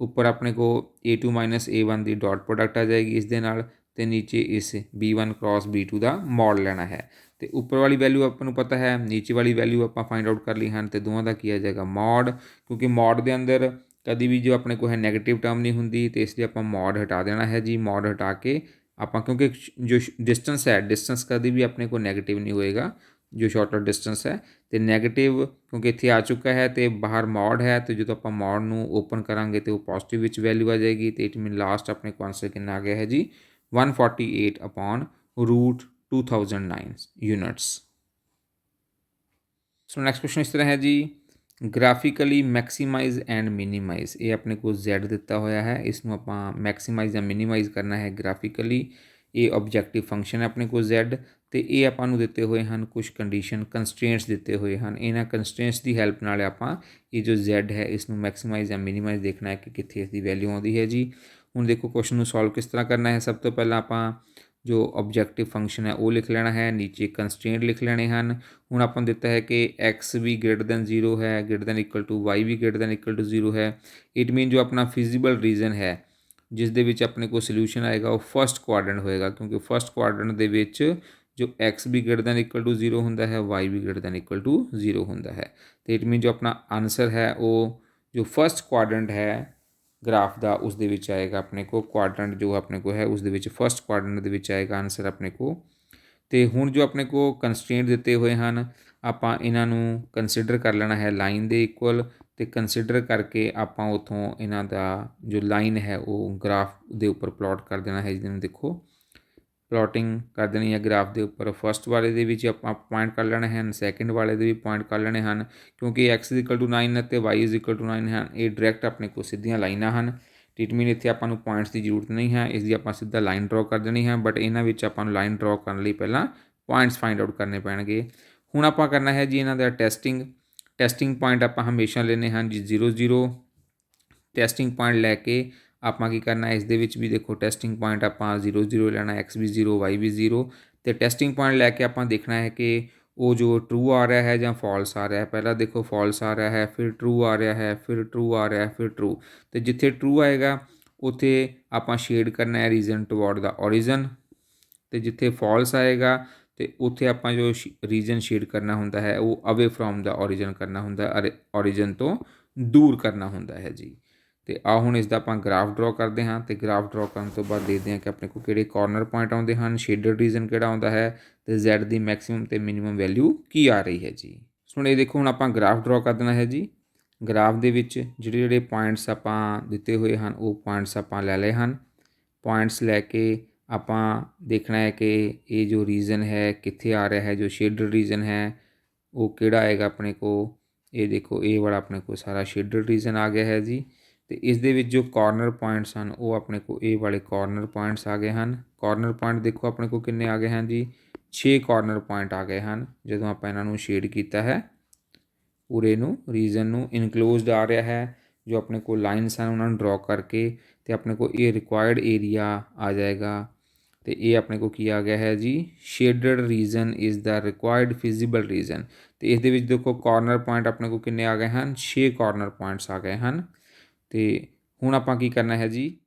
ਉੱਪਰ ਆਪਣੇ ਕੋਲ A2 ਮਾਈਨਸ A1 ਦੀ ਡਾਟ ਪ੍ਰੋਡਕਟ ਆ ਜਾਏਗੀ ਇਸ ਦੇ ਨਾਲ, ਅਤੇ ਨੀਚੇ ਇਸ B1 ਕ੍ਰੋਸ B2 ਦਾ ਮੋਡ ਲੈਣਾ ਹੈ। ਅਤੇ ਉੱਪਰ ਵਾਲੀ ਵੈਲਿਊ ਆਪਾਂ ਨੂੰ ਪਤਾ ਹੈ, ਨੀਚੇ ਵਾਲੀ ਵੈਲਿਊ ਆਪਾਂ ਫਾਈਂਡ ਆਊਟ ਕਰ ਲਈ ਹਨ, ਅਤੇ ਦੋਵਾਂ ਦਾ ਕੀ ਆ ਜਾਏਗਾ ਮੋਡ। ਕਿਉਂਕਿ ਮੋਡ ਦੇ ਅੰਦਰ ਕਦੀ ਵੀ ਜੋ ਆਪਣੇ ਕੋਲ ਹੈ ਨੈਗੇਟਿਵ ਟਰਮ ਨਹੀਂ ਹੁੰਦੀ, ਅਤੇ ਇਸ ਲਈ ਆਪਾਂ ਮੋਡ ਹਟਾ ਦੇਣਾ ਹੈ ਜੀ। ਮੋਡ ਹਟਾ ਕੇ ਆਪਾਂ, ਕਿਉਂਕਿ ਜੋ ਡਿਸਟੈਂਸ ਹੈ, ਡਿਸਟੈਂਸ ਕਦੀ ਵੀ ਆਪਣੇ ਕੋਲ ਨੈਗੇਟਿਵ ਨਹੀਂ ਹੋਏਗਾ ਜੋ ਸ਼ਾਰਟਰ ਡਿਸਟੈਂਸ ਹੈ, ਅਤੇ ਨੈਗੇਟਿਵ ਕਿਉਂਕਿ ਇੱਥੇ ਆ ਚੁੱਕਾ ਹੈ ਅਤੇ ਬਾਹਰ ਮੋਡ ਹੈ, ਅਤੇ ਜਦੋਂ ਆਪਾਂ ਮੋਡ ਨੂੰ ਓਪਨ ਕਰਾਂਗੇ ਤਾਂ ਉਹ ਪੋਜ਼ੀਟਿਵ ਵਿੱਚ ਵੈਲਿਊ ਆ ਜਾਏਗੀ। ਅਤੇ ਇਟ ਮੀਨ ਲਾਸਟ ਆਪਣੇ ਕੋਲ ਆਂਸਰ ਕਿੰਨਾ ਆ ਗਿਆ ਹੈ ਜੀ 148/√2009 ਯੂਨਿਟਸ। ਸੋ ਨੈਕਸਟ ਕੁਐਸਚਨ ਇਸ ਤਰ੍ਹਾਂ ਹੈ ਜੀ, ਗ੍ਰਾਫਿਕਲੀ ਮੈਕਸੀਮਾਈਜ਼ ਐਂਡ ਮਿਨੀਮਾਈਜ਼। ਇਹ ਆਪਣੇ ਕੋਲ Z ਦਿੱਤਾ ਹੋਇਆ ਹੈ, ਇਸ ਨੂੰ ਆਪਾਂ ਮੈਕਸੀਮਾਈਜ਼ ਜਾਂ ਮਿਨੀਮਾਈਜ਼ ਕਰਨਾ ਹੈ ਗ੍ਰਾਫਿਕਲੀ। ਇਹ ਆਬਜੈਕਟਿਵ ਫੰਕਸ਼ਨ ਹੈ ਆਪਣੇ ਕੋਲ Z, ਅਤੇ ਇਹ ਆਪਾਂ ਨੂੰ ਦਿੱਤੇ ਹੋਏ ਹਨ ਕੁਛ ਕੰਡੀਸ਼ਨ ਕੰਸਟ੍ਰੇਂਟਸ ਦਿੱਤੇ ਹੋਏ ਹਨ। ਇਹਨਾਂ ਕੰਸਟ੍ਰੇਂਟਸ ਦੀ ਹੈਲਪ ਨਾਲ ਆਪਾਂ ਇਹ ਜੋ Z ਹੈ ਇਸ ਨੂੰ ਮੈਕਸੀਮਾਈਜ਼ ਜਾਂ ਮਿਨੀਮਾਈਜ਼ ਦੇਖਣਾ ਹੈ ਕਿ ਕਿੱਥੇ ਇਸ ਦੀ ਵੈਲਿਊ ਆਉਂਦੀ ਹੈ ਜੀ। ਹੁਣ ਦੇਖੋ ਕੁਐਸਚਨ ਨੂੰ ਸੋਲਵ ਕਿਸ ਤਰ੍ਹਾਂ ਕਰਨਾ ਹੈ। ਸਭ ਤੋਂ ਪਹਿਲਾਂ ਆਪਾਂ ਜੋ ਆਬਜੈਕਟਿਵ ਫੰਕਸ਼ਨ ਹੈ ਉਹ ਲਿਖ ਲੈਣਾ ਹੈ, ਨੀਚੇ ਕੰਸਟ੍ਰੇਂਟ ਲਿਖ ਲੈਣੇ ਹਨ। ਹੁਣ ਆਪਾਂ ਨੂੰ ਦਿੱਤਾ ਹੈ ਕਿ x ਵੀ ਗ੍ਰੇਟਰ ਦੈਨ 0 ਹੈ, greater than equal to y ਵੀ ਗ੍ਰੇਟਰ ਦੈਨ ਇਕੁਅਲ ਟੂ 0 ਹੈ। ਇਟ ਮੀਨ ਜੋ ਆਪਣਾ ਫਿਜ਼ੀਬਲ ਰੀਜਨ ਹੈ ਜਿਸ ਦੇ ਵਿੱਚ ਆਪਣੇ ਕੋਲ ਸੋਲਿਊਸ਼ਨ ਆਏਗਾ ਉਹ ਫਸਟ ਕੁਆਡਰੈਂਟ ਹੋਏਗਾ, ਕਿਉਂਕਿ ਫਸਟ ਕੁਆਡਰੈਂਟ ਦੇ ਵਿੱਚ ਜੋ x ਵੀ ਗ੍ਰੇਟਰ ਦੈਨ ਇਕੁਅਲ ਟੂ 0 ਹੁੰਦਾ ਹੈ, y ਵੀ ਗ੍ਰੇਟਰ ਦੈਨ ਇਕੁਅਲ ਟੂ 0 ਹੁੰਦਾ ਹੈ। ਅਤੇ ਇਟ ਮੀਨ ਜੋ ਆਪਣਾ ਆਨਸਰ ਹੈ ਉਹ ਜੋ ਫਸਟ ਕੁਆਡਰੈਂਟ ਹੈ ਗ੍ਰਾਫ ਦਾ ਉਸ ਦੇ ਵਿੱਚ ਆਏਗਾ ਆਪਣੇ ਕੋਲ। ਕੁਆਡਰੈਂਟ ਜੋ ਆਪਣੇ ਕੋਲ ਹੈ ਉਸ ਦੇ ਵਿੱਚ ਫਸਟ ਕੁਆਡਰੈਂਟ ਦੇ ਵਿੱਚ ਆਏਗਾ ਆਨਸਰ ਆਪਣੇ ਕੋਲ। ਅਤੇ ਹੁਣ ਜੋ ਆਪਣੇ ਕੋਲ ਕੰਸਟ੍ਰੇਂਟ ਦਿੱਤੇ ਹੋਏ ਹਨ ਆਪਾਂ ਇਹਨਾਂ ਨੂੰ ਕੰਸੀਡਰ ਕਰ ਲੈਣਾ ਹੈ ਲਾਈਨ ਦੇ ਇਕੁਅਲ, ਅਤੇ ਕੰਸੀਡਰ ਕਰਕੇ ਆਪਾਂ ਉੱਥੋਂ ਇਹਨਾਂ ਦਾ ਜੋ ਲਾਈਨ ਹੈ ਉਹ ਗ੍ਰਾਫ ਦੇ ਉੱਪਰ ਪਲੋਟ ਕਰ ਦੇਣਾ ਹੈ। ਜਿਹਨੂੰ ਦੇਖੋ ਪਲੋਟਿੰਗ ਕਰ ਦੇਣੀ ਹੈ ਗ੍ਰਾਫ ਦੇ ਉੱਪਰ। ਫਸਟ ਵਾਲੇ ਦੇ ਵਿੱਚ ਆਪਾਂ ਪੁਆਇੰਟ ਕਰ ਲੈਣੇ ਹਨ, ਸੈਕਿੰਡ ਵਾਲੇ ਦੇ ਵੀ ਪੁਆਇੰਟ ਕਰ ਲੈਣੇ ਹਨ, ਕਿਉਂਕਿ x ਇਕੁਅਲ ਟੂ 9 ਅਤੇ y ਇਕੁਅਲ ਟੂ 9 ਹਨ। ਇਹ ਡਾਇਰੈਕਟ ਆਪਣੇ ਕੋਲ ਸਿੱਧੀਆਂ ਲਾਈਨਾਂ ਹਨ। ਇਟ ਮੀਨ ਇੱਥੇ ਆਪਾਂ ਨੂੰ ਪੁਆਇੰਟਸ ਦੀ ਜ਼ਰੂਰਤ ਨਹੀਂ ਹੈ, ਇਸ ਦੀ ਆਪਾਂ ਸਿੱਧਾ ਲਾਈਨ ਡਰੋ ਕਰ ਦੇਣੀ ਹੈ। ਬਟ ਇਹਨਾਂ ਵਿੱਚ ਆਪਾਂ ਨੂੰ ਲਾਈਨ ਡਰੋ ਕਰਨ ਲਈ ਪਹਿਲਾਂ ਪੁਆਇੰਟਸ ਫਾਈਂਡ ਆਊਟ ਕਰਨੇ ਪੈਣਗੇ। ਹੁਣ ਆਪਾਂ ਕਰਨਾ ਹੈ ਜੀ ਇਹਨਾਂ ਦਾ ਟੈਸਟਿੰਗ ਪੁਆਇੰਟ ਆਪਾਂ ਹਮੇਸ਼ਾ ਲੈਣੇ ਹਨ ਜੀ 0 0। ਟੈਸਟਿੰਗ ਪੁਆਇੰਟ ਲੈ ਕੇ ਆਪਾਂ ਕੀ ਕਰਨਾ ਇਸ ਦੇ ਵਿੱਚ ਵੀ ਦੇਖੋ ਟੈਸਟਿੰਗ ਪੁਆਇੰਟ ਆਪਾਂ 0 0 ਲੈਣਾ, x ਵੀ 0 y ਵੀ 0। ਅਤੇ ਟੈਸਟਿੰਗ ਪੁਆਇੰਟ ਲੈ ਕੇ ਆਪਾਂ ਦੇਖਣਾ ਹੈ ਕਿ ਉਹ ਜੋ ਟਰੂ ਆ ਰਿਹਾ ਹੈ ਜਾਂ ਫਾਲਸ ਆ ਰਿਹਾ ਹੈ। ਪਹਿਲਾਂ ਦੇਖੋ ਫਾਲਸ ਆ ਰਿਹਾ ਹੈ, ਫਿਰ ਟਰੂ ਆ ਰਿਹਾ ਹੈ, ਫਿਰ ਟਰੂ ਆ ਰਿਹਾ ਹੈ, ਫਿਰ ਟਰੂ। ਅਤੇ ਜਿੱਥੇ ਟਰੂ ਆਏਗਾ ਉੱਥੇ ਆਪਾਂ ਸ਼ੇਡ ਕਰਨਾ ਹੈ ਰੀਜਨ ਟੁਵਾਰਡ ਦਾ ਔਰੀਜਨ, ਅਤੇ ਜਿੱਥੇ ਫਾਲਸ ਆਏਗਾ ਅਤੇ ਉੱਥੇ ਆਪਾਂ ਜੋ ਰੀਜਨ ਸ਼ੇਡ ਕਰਨਾ ਹੁੰਦਾ ਹੈ ਉਹ ਅਵੇ ਫਰੋਮ ਦਾ ਔਰੀਜਨ ਕਰਨਾ ਹੁੰਦਾ, ਔਰੀਜਨ ਤੋਂ ਦੂਰ ਕਰਨਾ ਹੁੰਦਾ ਹੈ ਜੀ। ਅਤੇ ਆਹ ਹੁਣ ਇਸ ਦਾ ਆਪਾਂ ਗ੍ਰਾਫ ਡਰੋ ਕਰਦੇ ਹਾਂ, ਅਤੇ ਗ੍ਰਾਫ ਡਰੋ ਕਰਨ ਤੋਂ ਬਾਅਦ ਦੇਖਦੇ ਹਾਂ ਕਿ ਆਪਣੇ ਕੋਲ ਕਿਹੜੇ ਕਾਰਨਰ ਪੁਆਇੰਟ ਆਉਂਦੇ ਹਨ, ਸ਼ੇਡਡ ਰੀਜਨ ਕਿਹੜਾ ਆਉਂਦਾ ਹੈ, ਅਤੇ Z ਦੀ ਮੈਕਸਿਮਮ ਅਤੇ ਮਿਨੀਮਮ ਵੈਲਿਊ ਕੀ ਆ ਰਹੀ ਹੈ ਜੀ। ਹੁਣ ਇਹ ਦੇਖੋ ਹੁਣ ਆਪਾਂ ਗ੍ਰਾਫ ਡਰੋ ਕਰ ਦੇਣਾ ਹੈ ਜੀ। ਗ੍ਰਾਫ ਦੇ ਵਿੱਚ ਜਿਹੜੇ ਪੁਆਇੰਟਸ ਆਪਾਂ ਦਿੱਤੇ ਹੋਏ ਹਨ ਉਹ ਪੁਆਇੰਟਸ ਆਪਾਂ ਲੈ ਲਏ ਹਨ। ਪੁਆਇੰਟਸ ਲੈ ਕੇ ਆਪਾਂ ਦੇਖਣਾ ਹੈ ਕਿ ਇਹ ਜੋ ਰੀਜਨ ਹੈ ਕਿੱਥੇ ਆ ਰਿਹਾ ਹੈ, ਜੋ ਸ਼ੇਡਡ ਰੀਜਨ ਹੈ ਉਹ ਕਿਹੜਾ ਆਏਗਾ ਆਪਣੇ ਕੋਲ। ਇਹ ਦੇਖੋ ਇਹ ਵਾਲਾ ਆਪਣੇ ਕੋਲ ਸਾਰਾ ਸ਼ੇਡਡ ਰੀਜਨ ਆ ਗਿਆ ਹੈ ਜੀ। ਅਤੇ ਇਸ ਦੇ ਵਿੱਚ ਜੋ ਕਾਰਨਰ ਪੁਆਇੰਟਸ ਹਨ ਉਹ ਆਪਣੇ ਕੋਲ ਇਹ ਵਾਲੇ ਕਾਰਨਰ ਪੁਆਇੰਟਸ ਆ ਗਏ ਹਨ। ਕਾਰਨਰ ਪੁਆਇੰਟ ਦੇਖੋ ਆਪਣੇ ਕੋਲ ਕਿੰਨੇ ਆ ਗਏ ਹਨ ਜੀ 6 ਕਾਰਨਰ ਪੁਆਇੰਟ ਆ ਗਏ ਹਨ ਜਦੋਂ ਆਪਾਂ ਇਹਨਾਂ ਨੂੰ ਸ਼ੇਡ ਕੀਤਾ ਹੈ। ਪੂਰੇ ਨੂੰ ਰੀਜਨ ਨੂੰ ਇਨਕਲੋਜ਼ਡ ਆ ਰਿਹਾ ਹੈ, ਜੋ ਆਪਣੇ ਕੋਲ ਲਾਈਨਸ ਹਨ ਉਹਨਾਂ ਨੂੰ ਡਰੋ ਕਰਕੇ, ਅਤੇ ਆਪਣੇ ਕੋਲ ਇਹ ਰਿਕੁਆਇਰਡ ਏਰੀਆ ਆ ਜਾਏਗਾ। ਅਤੇ ਇਹ ਆਪਣੇ ਕੋਲ ਕੀ ਆ ਗਿਆ ਹੈ ਜੀ shaded region is the required feasible region. ਅਤੇ ਇਸ ਦੇ ਵਿੱਚ ਦੇਖੋ ਕਾਰਨਰ ਪੁਆਇੰਟ ਆਪਣੇ ਕੋਲ ਕਿੰਨੇ ਆ ਗਏ ਹਨ 6 ਕਾਰਨਰ ਪੁਆਇੰਟਸ ਆ ਗਏ ਹਨ। ਅਤੇ ਹੁਣ ਆਪਾਂ ਕੀ ਕਰਨਾ ਹੈ ਜੀ,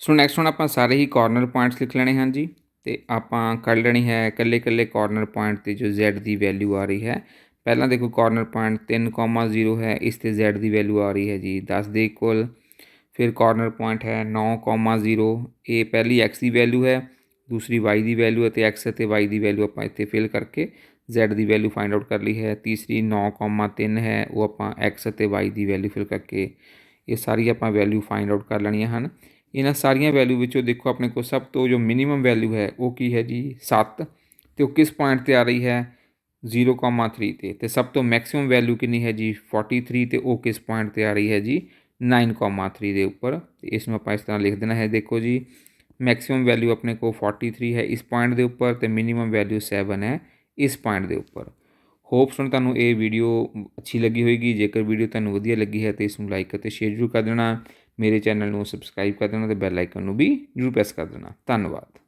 ਸੋ ਨੈਕਸਟ ਹੁਣ ਆਪਾਂ ਸਾਰੇ ਹੀ ਕਾਰਨਰ ਪੁਆਇੰਟਸ ਲਿਖ ਲੈਣੇ ਹਨ ਜੀ। ਅਤੇ ਆਪਾਂ ਕਰ ਲੈਣੀ ਹੈ ਇਕੱਲੇ ਇਕੱਲੇ ਕਾਰਨਰ ਪੁਆਇੰਟ 'ਤੇ ਜੋ Z ਦੀ ਵੈਲਿਊ ਆ ਰਹੀ ਹੈ। ਪਹਿਲਾਂ ਦੇਖੋ ਕਾਰਨਰ ਪੁਆਇੰਟ 3,0 ਹੈ, ਇਸ 'ਤੇ Z ਦੀ ਵੈਲਿਊ ਆ ਰਹੀ ਹੈ ਜੀ 10 ਦੇ ਇਕੁਅਲ। ਫਿਰ ਕਾਰਨਰ ਪੁਆਇੰਟ ਹੈ 9,0, ਇਹ ਪਹਿਲੀ x ਦੀ ਵੈਲਿਊ ਹੈ, ਦੂਸਰੀ y ਦੀ ਵੈਲਿਊ, ਅਤੇ x ਅਤੇ y ਦੀ ਵੈਲਿਊ ਆਪਾਂ ਇੱਥੇ ਫਿਲ ਕਰਕੇ Z ਦੀ ਵੈਲਿਊ ਫਾਈਂਡ ਆਊਟ ਕਰ ਲਈ ਹੈ। ਤੀਸਰੀ 9,3 ਹੈ, ਉਹ ਆਪਾਂ x ਅਤੇ y ਦੀ ਵੈਲਿਊ ਫਿਲ ਕਰਕੇ ਇਹ ਸਾਰੀ ਆਪਾਂ ਵੈਲਿਊ ਫਾਈਂਡ ਆਊਟ ਕਰ ਲੈਣੀਆਂ ਹਨ। ਇਹਨਾਂ ਸਾਰੀਆਂ ਵੈਲਿਊ ਵਿੱਚੋਂ ਦੇਖੋ ਆਪਣੇ ਕੋਲ ਸਭ ਤੋਂ ਜੋ ਮਿਨੀਮਮ ਵੈਲਿਊ ਹੈ ਉਹ ਕੀ ਹੈ ਜੀ 7, ਅਤੇ ਉਹ ਕਿਸ ਪੁਆਇੰਟ 'ਤੇ ਆ ਰਹੀ ਹੈ 0,3 ਤੇ ਸਭ ਤੋਂ ਮੈਕਸਿਮਮ ਵੈਲਿਊ ਕਿੰਨੀ ਹੈ ਜੀ 43 ਤੇ ਉਹ ਕਿਸ ਪੁਆਇੰਟ 'ਤੇ ਆ ਰਹੀ ਹੈ ਜੀ 9,3 ਦੇ ਉੱਪਰ। ਇਸ ਨੂੰ ਆਪਾਂ ਇਸ ਤਰ੍ਹਾਂ ਲਿਖ ਦੇਣਾ ਹੈ, ਦੇਖੋ ਜੀ ਮੈਕਸਿਮਮ ਵੈਲਿਊ ਆਪਣੇ ਕੋਲ 43 ਹੈ ਇਸ ਪੁਆਇੰਟ ਦੇ ਉੱਪਰ ਤੇ ਮਿਨੀਮਮ ਵੈਲਿਊ 7 ਹੈ ਇਸ ਪੁਆਇੰਟ ਦੇ ਉੱਪਰ। ਹੋਪਸ ਤੁਹਾਨੂੰ ਇਹ ਵੀਡੀਓ ਅੱਛੀ ਲੱਗੀ ਹੋਏਗੀ। ਜੇਕਰ ਵੀਡੀਓ ਤੁਹਾਨੂੰ ਵਧੀਆ ਲੱਗੀ ਹੈ ਤਾਂ ਇਸ ਨੂੰ ਲਾਈਕ ਅਤੇ ਸ਼ੇਅਰ ਜ਼ਰੂਰ ਕਰ ਦੇਣਾ। ਮੇਰੇ ਚੈਨਲ ਨੂੰ ਸਬਸਕ੍ਰਾਈਬ ਕਰ ਦੇਣਾ ਅਤੇ ਬੈਲ ਆਈਕਨ ਨੂੰ ਵੀ ਜ਼ਰੂਰ ਪ੍ਰੈਸ ਕਰ ਦੇਣਾ। ਧੰਨਵਾਦ।